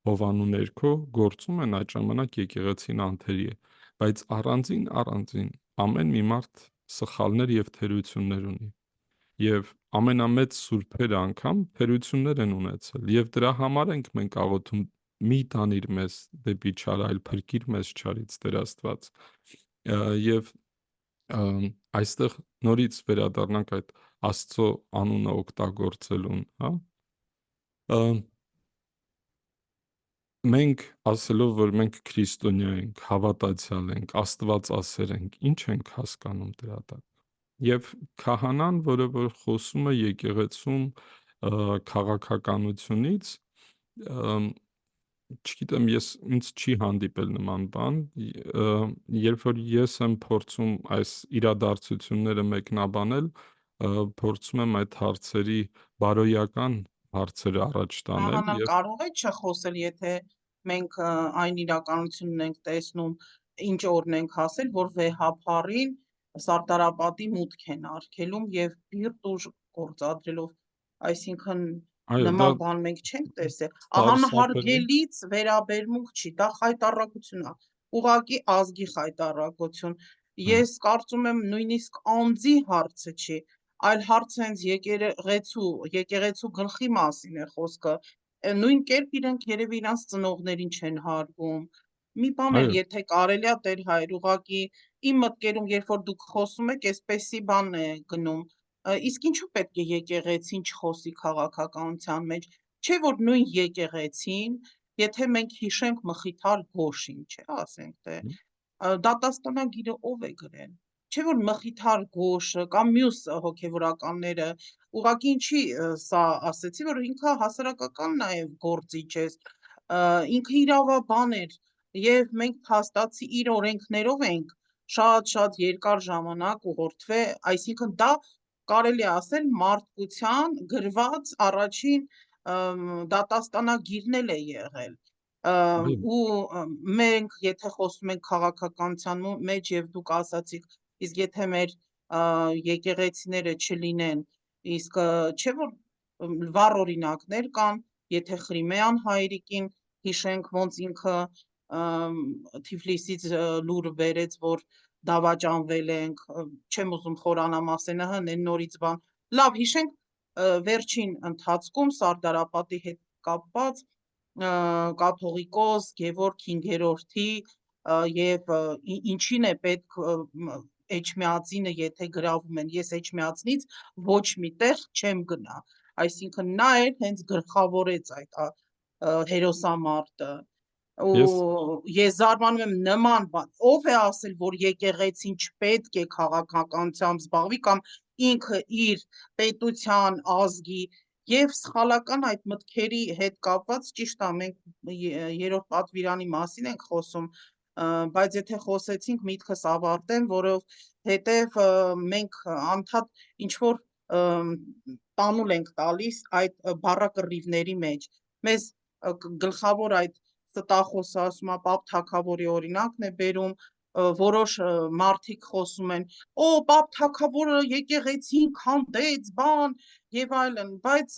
հովանու ներքո գործում են, այդ ժամանակ եկեղեցին անթերի է, բայց առանձին ամեն մի մարդ սխալներ եւ թերություններ ունի։ Եվ ամենամեծ սուրբերը անգամ թերություններ են ունեցել եւ դրա համար ենք մենք աղոթում մի տանիր մեզ դեպի չար, այլ փրկիր մեզ չարից Տեր Աստված։ Եվ այստեղ նորից վերադառնանք այդ Աստծո անունը օգտագործելուն, հա։ Մենք ասելով, որ մենք քրիստոնյա ենք, հավատացյալ ենք, աստվածասեր ենք, ինչ ենք հասկանում դրա տակ։ Եվ քահանան, որը որ խոսում է եկեղեցում քաղաքականությունից, Չգիտեմ, ինձ չի հանդիպել նման բան, երբ որ ես եմ փորձում այս իրադարձությունները մեկնաբանել, փորձում եմ այդ հարցերի բարոյական հարցերը առաջ տանել
Ահա,
եւ
կարող է չխոսել, եթե մենք այն իրականությունն ենք տեսնում, ինչ օրն ենք հասել, որ վեհափառին Սարդարապատի մուտք են արգելում եւ բիրտ ուժ գործադրելով, այսինքն
այո, դա
նման բան մենք չենք տեսել,
սարսափելի
անհարգելից վերաբերմունք չի, դա խայտառակություն է, ուղղակի ազգի խայտառակություն։ Ես կարծում եմ նույնիսկ անձի հարցը չի, այլ հարցը հենց եկեղեցու գլխի մասին է խոսքը, նույն կերպ իրենք երևի իրանց ծնողներին չեն հարգում։ Մի բան էլ
այո,
եթե կարելի է Տեր Հայր, ուղղակի իմ մտքերում, երբ որ դուք խոսում եք, էսպեսի բան է գնում, իսկ ինչու պետք է եկեղեցին չխոսի քաղաքականության մեջ, չէ՞ որ նույն եկեղեցին, եթե մենք հիշենք Մխիթար Գոշին, չէ՞, ասենք թե, դատաստանագիրը ով է գրել, չէ՞ որ Մխիթար Գոշը կամ մյուս հոգևորականները, ուղղակի ինչի սա ասեցի, որ ինքը հասարակական նաև գործիչ է, ինքը իրավաբան էր եւ մենք փաստացի իր օրենքներով ենք շատ երկար ժամանակ ուղղորդվել, այսինքն դա կարելի է ասել մարդկության գրված առաջին դատաստանագիրն էլ է եղել,
այո,
ու մենք եթե խոսում ենք քաղաքականության մեջ եւ դուք ասացիք, իսկ եթե մեր եկեղեցիները չլինեն, իսկ չէ՞ որ վառ օրինակներ կան, եթե Խրիմեան հայրիկին հիշենք, ոնց ինքը Թիֆլիսից լուր բերեց, որ դավաճանվել ենք, չեմ ուզում խորանամասենը հնեն նորից բան, լավ հիշենք վերջին ընթացքում Սարդարապատի հետ կապված կաթողիկոս Գևորգ 5-րդի եւ ինչին է պետք Էջմիածինը եթե գրավում են, ես Էջմիածնից ոչ մի տեղ չեմ գնա, այսինքն նա էլ հենց գլխավորեց այդ հերոսամարտը,
ես
ու ես զարմանում եմ նման բան, ով է ասել, որ եկեղեցին չպետք է քաղաքականությամբ զբաղվի կամ ինքը իր պետության, ազգի եւ սխալական այդ մտքերի հետ կապված ճիշտ է, մենք երրորդ պատվիրանի մասին ենք խոսում, բայց եթե խոսեցինք միտքս ավարտեմ, որովհետեւ մենք անդադ ինչ որ տանուլ ենք տալիս այդ բառակռիվների մեջ, մեզ գլխավոր այդ ստախոսը ասում է Պապ Թագավորի օրինակն է բերում, որոշ մարդիկ խոսում են, Պապ Թագավորը եկեղեցին քանդեց, բան եւ այլն, բայց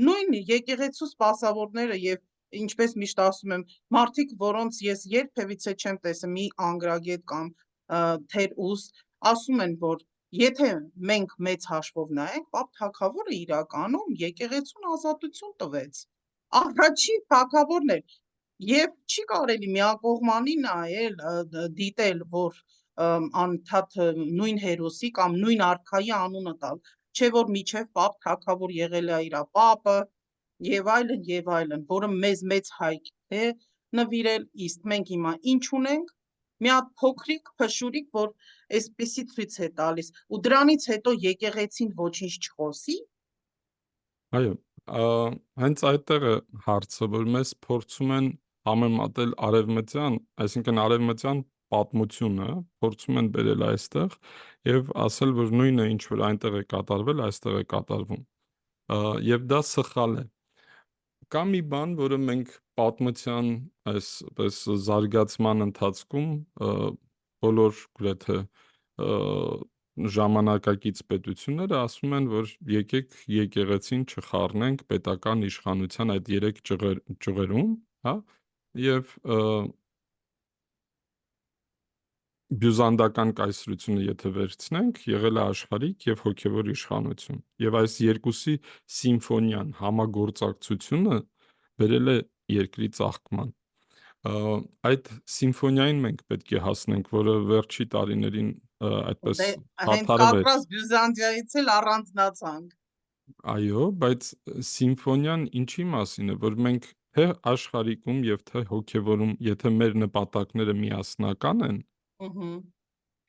նույն եկեղեցու սպասավորները եւ ինչպես միշտ ասում եմ, մարդիկ, որոնց ես երբևիցե չեմ տեսել մի անգրագետ կամ թեր ուս, ասում են, որ եթե մենք մեծ հաշվով նայենք, Պապ Թագավորը իրականում եկեղեցուն ազատություն տվեց, առաջին թագավորն էր եւ չի կարելի միակողմանի նայել, դիտել, որ անդադ նույն հերոսի կամ նույն արքայի անունը տալ, չէ որ միջև Պապ Թագավոր եղել է իրա պապը եւ այլն, որը մեծ հայք է նվիրել, իսկ մենք հիմա ինչ ունենք, մի հատ փոքրիկ փշուրիկ, որ էսպիսի ցույց է տալիս, ու դրանից հետո եկեղեցին ոչինչ չխոսի։
այո, հենց այդտեղ է հարցը, որ մեզ փորձում են համեմատել արևմտյան, այսինքն արևմտյան պատմությունը փորձում են բերել այստեղ եւ ասել, որ նույնը ինչ որ այնտեղ է կատարվել, այստեղ է կատարվում։ Եվ դա սխալ է։ Կա մի բան, որը մենք պատմության այսպես զարգացման ընթացքում բոլոր գրեթե ժամանակակից պետությունները ասում են, որ եկեք եկեղեցին չխառնենք պետական իշխանության այդ 3 ճյուղերում, հա, եւ բյուզանդական կայսրությունը եթե վերցնենք, եղել է աշխարհիկ եւ հոգեվոր իշխանություն։ Եվ այս երկուսի սիմֆոնիան, համագործակցությունը բերել է երկրի ծաղկման։ Այդ սիմֆոնիային մենք պետք է հասնենք, որը վերջի տարիներին այդպես
Դե հենց
թաթարվեց։
կակրած Բյուզանդիայից էլ առանձնացանք։
Այո, բայց սիմֆոնիան ինչի մասին է, որ մենք թե աշխարհիկում եւ թե հոգեվորում, եթե մեր նպատակները միասնական են,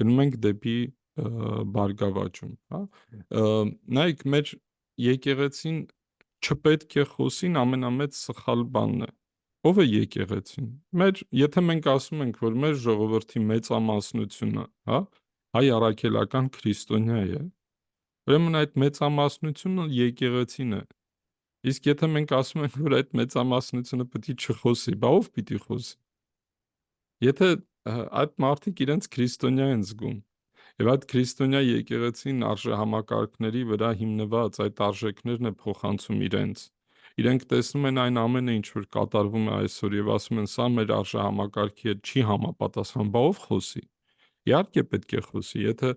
գնում ենք դեպի բարգավաճում, հա։ Նայեք, մեր եկեղեցին չպետք է խոսին ամենամեծ սխալ բանն է, Ով է եկեղեցին։ Եթե մենք ասում ենք, որ մեր ժողովրդի մեծամասնությունը, հա, հայ առաքելական քրիստոնյա է, ուրեմն այդ մեծամասնությունը եկեղեցին է։ Իսկ եթե մենք ասում ենք, որ այդ մեծամասնությունը պետք է չխոսի, բա ով պիտի խոսի։ Եթե այդ մարդիկ իրենց քրիստոնյա են զգում, եւ այդ քրիստոնյա եկեղեցին արժեհամակարգների վրա հիմնված այդ արժեքներն է փոխանցում իրենք տեսնում են այն ամենը, ինչ որ կատարվում է այսօր եւ ասում են, սա մեր արժեհամակարգի հետ չի համապատասխանում, բա ով խոսի։ Իհարկե պետք է խոսի, եթե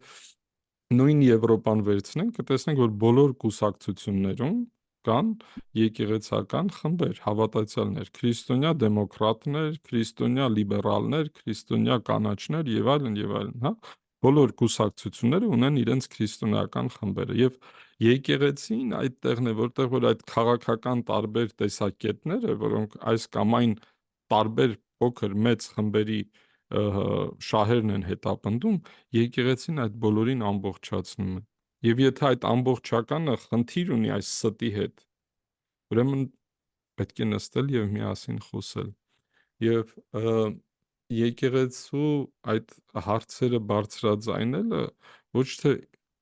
նույն Եվրոպան վերցնենք, կտեսնենք, որ բոլոր կուսակցություններում կան եկեղեցական խմբեր, հավատացյալներ, քրիստոնյա դեմոկրատներ, քրիստոնյա լիբերալներ, քրիստոնյա կանաչներ եւ այլն, հա։ Բոլոր կուսակցությունները ունեն իրենց քրիստոնեական խմբերը եւ եկեղեցին այդ տեղն է, որտեղ որ այդ քաղաքական տարբեր տեսակետները, որոնք այս կամ այն տարբեր փոքր մեծ խմբերի շահերն են հետապնդում, եկեղեցին այդ բոլորին ամբողջացնում է։ Եվ եթե այդ ամբողջականը խնդիր ունի այս ստի հետ, ուրեմն պետք է նստել եւ միասին խոսել։ Եվ եկեղեցու այդ հարցերը բարձրաձայնելը ոչ թե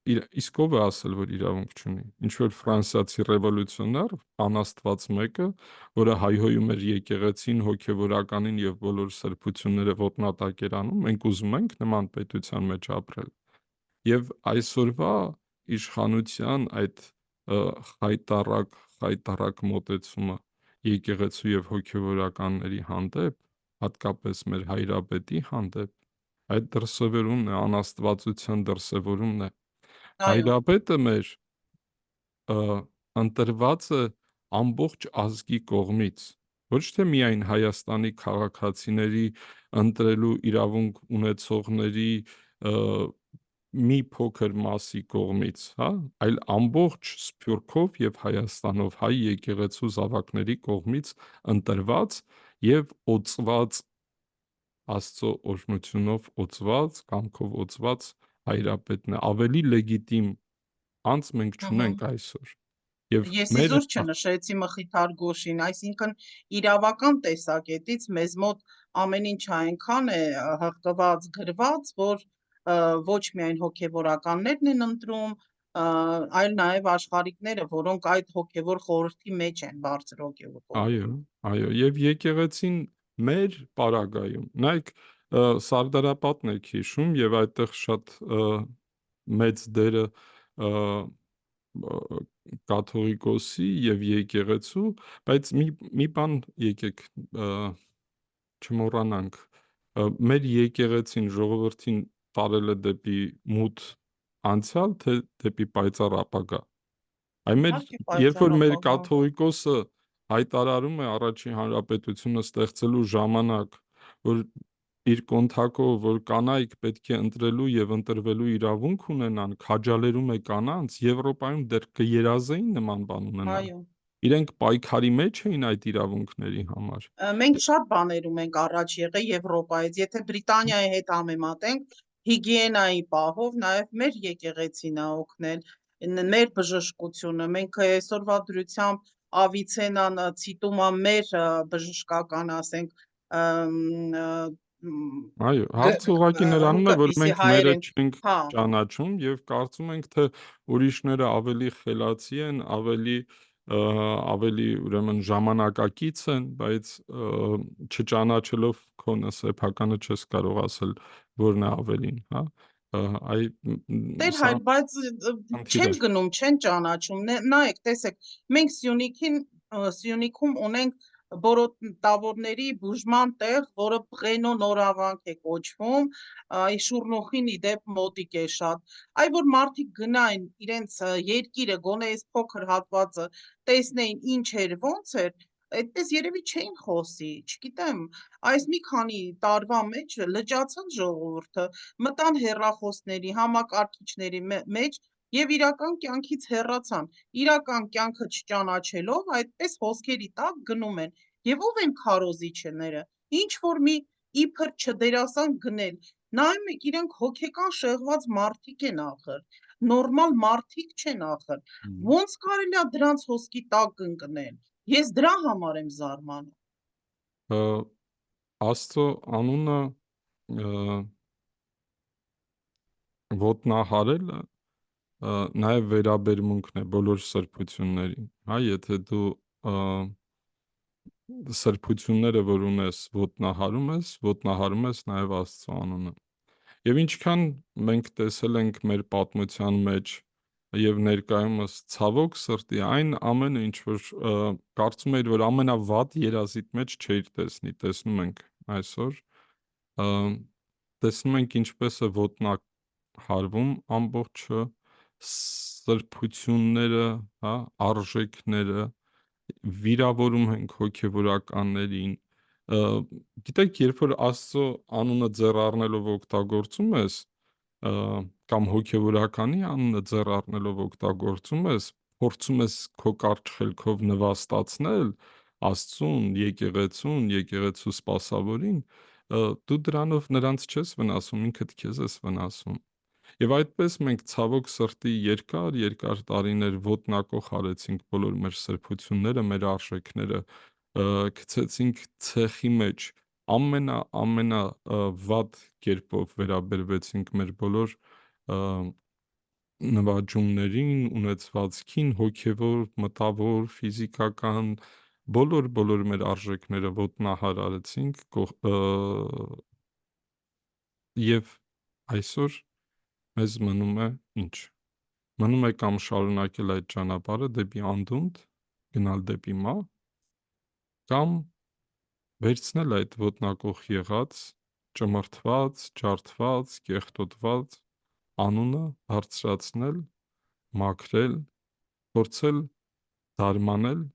իսկ ով է ասել, որ իրավունք չունի։ Ինչ որ ֆրանսիացի ռևոլյուցիոներ, անաստված մեկը, որը հայհոյում էր եկեղեցին, հոգևորականին եւ բոլոր սրբությունները ոտնատակ էր անում, մենք ուզում ենք նման պետության մեջ ապրել։ Եվ այսօրվա իշխանության այդ խայտառակ մոտեցումը եկեղեցու եւ հոգևորականների հանդեպ, հատկապես մեր հայրապետի հանդեպ, այդ դրսևորումն է, անաստվածության դրսևորումն է։
Այո,
Հայրապետը մեր ընտրված է ամբողջ ազգի կողմից, ոչ թե միայն Հայաստանի քաղաքացիների ընտրելու իրավունք ունեցողների մի փոքր մասի կողմից, հա, այլ ամբողջ Սփյուռքով եւ Հայաստանով հայ եկեղեցու զավակների կողմից ընտրված եւ օծված Աստծո օրհնությունով օծված, կամքով օծված հայրապետն է, ավելի լեգիտիմ անձ մենք չունենք այսօր։ Եվ
Ես
մեր
իզուր չնշեցի Մխիթար Գոշին, այսինքն իրավական տեսակետից մեզ մոտ ամեն ինչ այնքան է հղկված, գրված, որ ոչ միայն հոգևորականներն են ընտրում, այլ նաև աշխարհիկները, որոնք այդ հոգևոր խորհրդի մեջ են, բարձր հոգևոր խորհրդի։
այո, եւ եկեղեցին մեր պարագայում, նայեք, Սարդարապատն եք հիշում եւ այդտեղ շատ մեծ դերը կաթողիկոսի եւ եկեղեցու, բայց մի բան եկեք չմոռանանք, մեր եկեղեցին ժողովրդին տարել է դեպի մութ անցյալ, թե դեպի պայծառ ապագա։ Այ
Իհարկե
երբ որ
պայծառ
մեր
ապագա։
կաթողիկոսը հայտարարում է առաջին հանրապետությունը ստեղծելու ժամանակ, որ իր կոնթակով, որ կանայք պետք է ընտրելու եւ ընտրվելու իրավունք ունենան, քաջալերում է կանանց, Եվրոպայում դեռ կերազեին նման բան ունենալ։
Այո։
Իրենք պայքարի մեջ էին այդ իրավունքների համար։
Մենք շատ բաներում ենք առաջ եղել Եվրոպայից, եթե Բրիտանիայի հետ համեմատենք, հիգիենայի պահով նաև մեր եկեղեցին է օգնել, մեր բժշկությունը, մենք այսօրվա դրությամբ Ավիցենան ցիտում է մեր բժշկական, ասենք,
Այո, հարցը ուղղակի նրանում է, որ
կպիսի
մենք
հայեր
մերը
են,
չենք
հա,
ճանաչում եւ կարծում ենք, թե ուրիշները ավելի խելացի են, ավելի ուրեմն ժամանակակից են, բայց չճանաչելով քո սեփականը չես կարող ասել որն է ավելին, հա։ Այ
Տեր
սա
հայր, բայց
խնդիր է։
չեն գնում, չեն ճանաչում, նայեք, տեսեք, մենք Սյունիքում ունենք բորոտավորների բուժման տեղ, որը Պղենո նորավանք է կոչվում, Շուռնուխին ի դեպ մոտիկ է շատ, այ որ մարդիկ գնային իրենց երկիրը, գոնե այս փոքր հատվածը, տեսնեին ինչ էր, ոնց էր, այդպես երևի չէին խոսի, չգիտեմ, այս մի քանի տարվա մեջ լճացան ժողովուրդը, մտան հեռախոսների, համակարգիչների մեջ եւ իրական կյանքից հեռացան, իրական կյանքը չճանաչելով այդպես հոսքերի տակ գնում են, եւ ով են քարոզիչները, ինչ որ մի իբր չդերասան գնել, նայում եք իրենք հոգեկան շեղված մարդիկ են ախր, նորմալ մարդիկ չեն ախր, ոնց կարելի է դրանց հոսքի տակ ընկնել, ես դրա համար եմ զարմանում։
Ա, Աստծո անունը ոտնահարելը նաև վերաբերմունքն է բոլոր սրբություններին, հա, եթե դու սրբությունները, որ ունես, ոտնահարում ես նաև Աստծո անունը։ Եվ ինչքան մենք տեսել ենք մեր պատմության մեջ եւ ներկայումս ցավոք սրտի այն ամենը, ինչ որ կարծում էիր, որ ամենավատ երազիդ մեջ չէիր տեսնի, տեսնում ենք այսօր, ա, տեսնում ենք ինչպես է ոտնահարվում ամբողջը, սրբությունները, հա, արժեքները, վիրավորում ենք հոգևորականներին։ Գիտեք, երբ որ Աստծո անունը ձեռ առնելով օգտագործում ես, ա, կամ հոգևորականի անունը ձեռ առնելով օգտագործում ես, փորձում ես քո կարճ խելքով նվաստացնել Աստծուն, եկեղեցու սպասավորին, դու դրանով նրանց չես վնասում, ինքդ քեզ ես վնասում։ Եվ այդպես մենք ցավոք սրտի երկար տարիներ ոտնակոխ արեցինք բոլոր մեր սրբությունները, մեր արժեքները, գցեցինք ցեխի մեջ, ամենա վատ կերպով վերաբերվեցինք մեր բոլոր ա, նվաճումներին, ունեցվածքին, հոգևոր, մտավոր, ֆիզիկական, բոլոր մեր արժեքները ոտնահար արեցինք եւ այսօր մեզ մնում է ինչ։ Մնում է կամ շարունակել այդ ճանապարհը դեպի անդունդ, գնալ դեպի մահ, կամ վերցնել այդ ոտնակոխ եղած, ճմրթված, ջարդված, կեղտոտված անունը բարձրացնել, մաքրել, փորձել դարմանել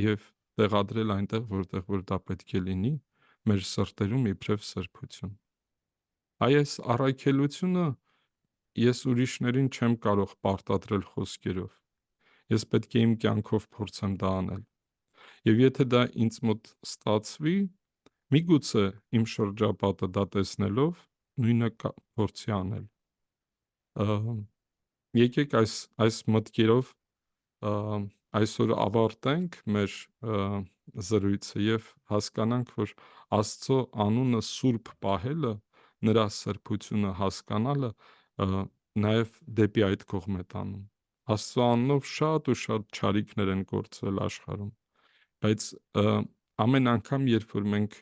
եւ տեղադրել այնտեղ, որտեղ որ դա պետք է լինի, մեր սրտերում իբրև սրբություն։ Այս առաքելությունը ես ուրիշներին չեմ կարող պարտադրել խոսքերով։ Ես պետք է իմ կյանքով փորձեմ դա անել։ Եվ եթե դա ինձ մոտ ստացվի, միգուցե իմ շրջապատը դա տեսնելով նույնը փորձի անել։ Եկեք այս մտքերով այսօր ավարտենք մեր զրույցը եւ հասկանանք, որ Աստծո անունը սուրբ պահելը, նրա սրբությունը հասկանալը նաև դեպի այդ կողմ է տանում։ Աստծո անունով շատ ու շատ չարիքներ են գործվել աշխարհում, բայց ամեն անգամ, երբ որ մենք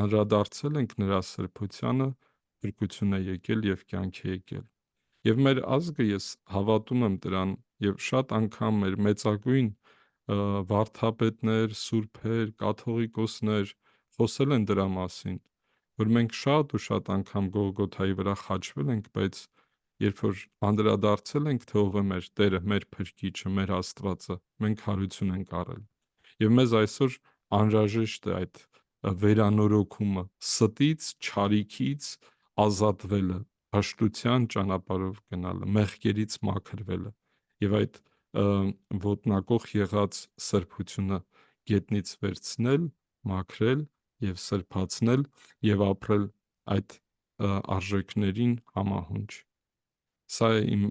անդրադարձել ենք նրա սրբությանը, փրկություն է եկել եւ կյանք է եկել։ Եվ մեր ազգը, ես հավատում եմ դրան, եւ շատ անգամ մեր մեծագույն վարդապետներ, սուրբեր, կաթողիկոսներ խոսել են դրա մասին, որ մենք շատ ու շատ անգամ Գողգոթայի վրա խաչվել ենք, բայց երբ որ անդրադարձել ենք, թե ով է մեր Տերը, մեր Փրկիչը, մեր Աստվածը, մենք հարություն ենք առել։ Եվ մեզ այսօր անհրաժեշտ է այդ վերանորոգումը, ստից, չարիքից ազատվելը, հաշտության ճանապարհով գնալը, մեղքերից մաքրվելը եւ այդ ոտնակոխ եղած սրբությունը գետնից վերցնել, մաքրել եւ սրբացնել եւ ապրել այդ արժեքներին համահունչ։ Սա է իմ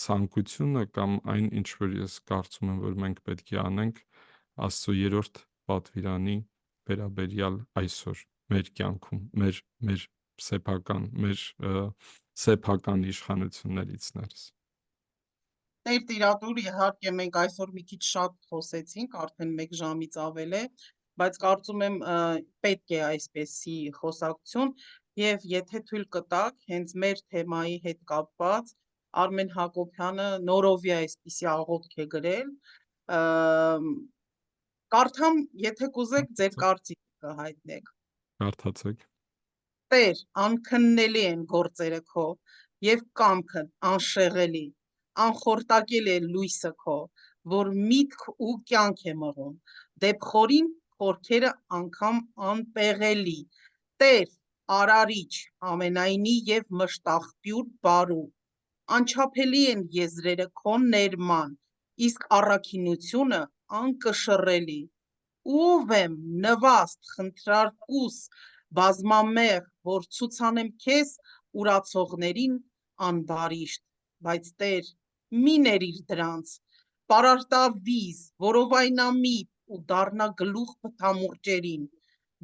ցանկությունը կամ այն, ինչ որ ես կարծում եմ, որ մենք պետք է անենք Աստծո երրորդ պատվիրանի վերաբերյալ այսօր մեր կյանքում, մեր սեփական իշխանություններից ներս։
Տեր տիրատուր, իհարկե մենք այսօր մի քիչ շատ խոսեցինք, արդեն 1 ժամից ավել է, բայց կարծում եմ պետք է այսպեսի խոսակցություն եւ եթե թույլ կտաք, հենց մեր թեմայի հետ կապված Արմեն Հակոբյանը նորովի այսպիսի աղոթք է գրել, կարդամ, եթե կուզեք, ձեր կարծիքը կհայտնեք։
Կարդացեք։
Տեր, անքննելի են գործերը քո եւ կամքն անշեղելի, անխորտակել է լույսը քո, որ միտք ու կյանք է մղում, դեպ խորին խորքերը անգամ անպեղելի, Տեր, արարիչ, ամենայնի եւ մշտաղբյուր բարու, անչափելի են եզրերը քո ներման, իսկ առաքինությունը անկշռելի, ով եմ նվաստ խնդրարկուս բազմամեղ, որ ցուցանեմ քեզ ուրացողներին անբարիշտ, բայց Տեր, մի ներիր դրանց, պարարտավիզ, որովայնամիտ ու դառնա գլուխ բթամուրճերին,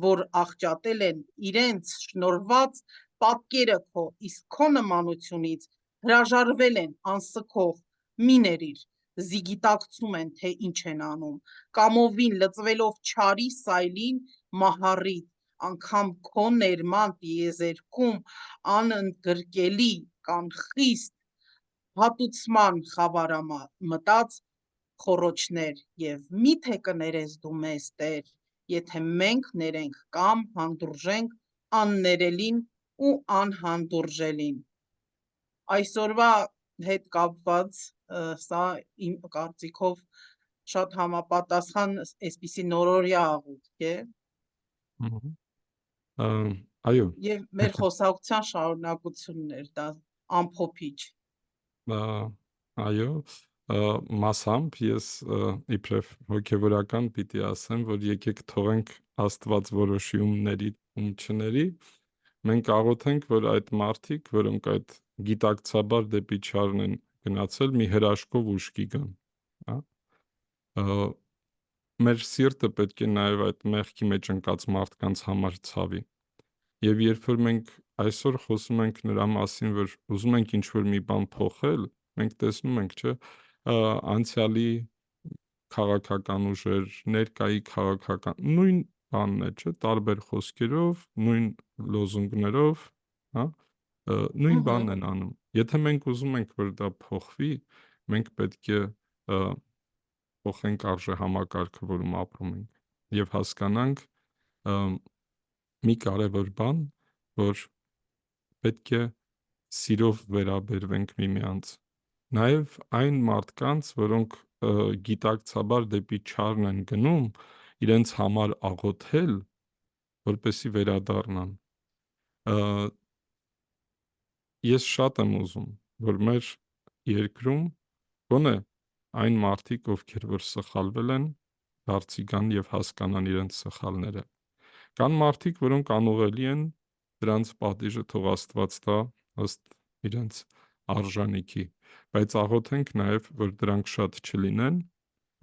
որ աղճատել են իրենց շնորհված պատկերը քո, իսկ քո նմանությունից հրաժարվել են անսքող, մի ներիր, զիգիտակցում են, թե ինչ են անում, կամովին լծվելով չարի սայլին մահառիտ, անգամ քո ներման տիեզերքում անընդգրկելի կանխիստ հատուցման խավարամտած խոռոչներ, և մի՞թե կներես դու մեզ, Տեր, եթե մենք ներենք կամ հանդուրժենք աններելին ու անհանդուրժելին։ Այսօրվա հետ կապված սա իմ կարծիքով շատ համապատասխան այսպիսի նորորյա աղոթք է
Մгм. Այո,
եւ մեր խոսակցության շարունակությունն էր դա ամփոփիչ։
այո, մասամբ ես իբրև հոգևորական պիտի ասեմ, որ եկեք թողենք Աստված որոշի ում ների, ում չների, մենք աղոթենք, որ այդ մարդիկ, որոնք այդ գիտակցաբար դեպի չարն են գնացել, մի հրաշքով ուշքի գան, հա։ Մեր սիրտը պետք է նաև այդ մեղքի մեջ ընկած մարդկանց համար ցավի։ Եվ երբ որ մենք այսօր խոսում ենք նրա մասին, որ ուզում ենք ինչ-որ մի բան փոխել, մենք տեսնում ենք, չէ, անցյալի քաղաքական ուժեր, ներկայի քաղաքական նույն բանն է, չէ, տարբեր խոսքերով, նույն լոզունգներով, հա, նույն բանն են անում։ Եթե մենք ուզում ենք, որ դա փոխվի, մենք պետք է փոխենք արժեհամակարգը, որում ապրում ենք եւ հասկանանք մի կարևոր բան, որ պետք է սիրով վերաբերվենք միմյանց։ Նաև այն մարդկանց, որոնք գիտակցաբար դեպի չարն են գնում, իրենց համար աղոթել, որպեսզի վերադառնան։ Ես շատ եմ ուզում, որ մեր երկրում գոնե այն մարդիկ, ովքեր որ սխալվել են, դարձի գան եւ հասկանան իրենց սխալները։ Կան մարդիկ, որոնք անուղելի են, դրանց պատիժը թող Աստված տա ըստ իրենց արժանիքի, բայց աղոթենք նաև, որ դրանք շատ չլինեն,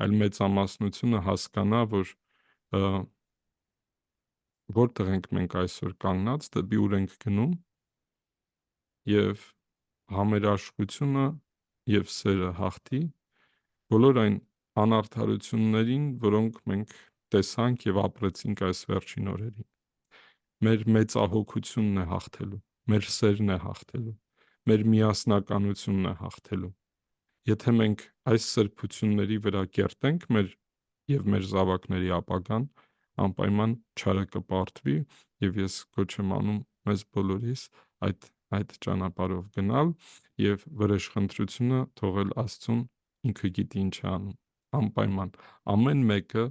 այլ մեծամասնությունը հասկանա, որ որտեղ ենք մենք այսօր կանգնած, դեպի ուր ենք գնում, եւ համերաշխությունը եւ սերը հաղթի բոլոր այն անարդարություններին, որոնք մենք տեսանք եւ ապրեցինք այս վերջին օրերին։ Մեր մեծահոգությունն է հաղթելու, մեր սերն է հաղթելու, մեր միասնականությունն է հաղթելու։ Եթե մենք այս սրբությունների վրա կերտենք եւ մեր զավակների ապագան, անպայման չարը կպարտվի եւ ես կոչ եմ անում մեզ բոլորիս այդ ճանապարհով գնալ եւ վրեժխնդրությունը թողել Աստծուն, ինքը գիտի ինչ է անում։ Անպայման ամեն մեկը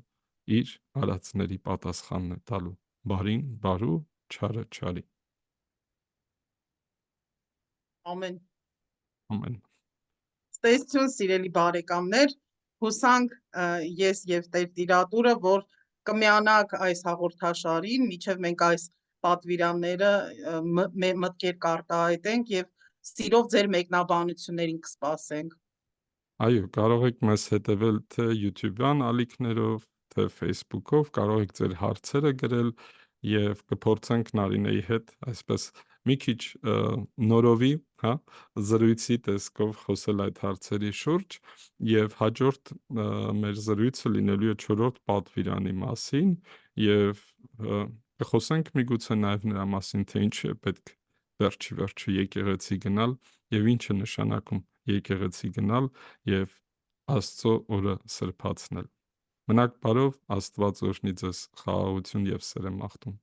իր արածների պատասխանն է տալու։ Բարին բարու, չարը չարի։
Ամեն
Ամեն։
Տեսություն սիրելի բարեկամներ, հուսանք ես եւ Տեր Տիրատուրը, որ կմիանաք այս հաղորդաշարին, միջև մենք այս պատվիրանները մտքեր կարտահայտենք եւ սիրով ձեր մեկնաբանություններին կսպասենք։
Այո, կարող եք մեզ հետևել թե YouTube-յան ալիքներով, թե Facebook-ով, կարող եք ձեր հարցերը գրել եւ կփորձենք Նարինեի հետ այսպես մի քիչ նորովի, հա, զրույցի տեսքով խոսել այդ հարցերի շուրջ եւ հաջորդ մեր զրույցը լինելու է 4-րդ պատվիրանի մասին եւ կխոսենք միգուցե նաեւ նրա մասին, թե ինչ է պետք վերջի եկեղեցի գնալ եւ ինչ է նշանակում եկեղեցի գնալ եւ Աստծո օրը սրբացնել։ Մնաք բարով, Աստված օրհնի ձեզ, խաղաղություն եւ սեր եմ մաղթում։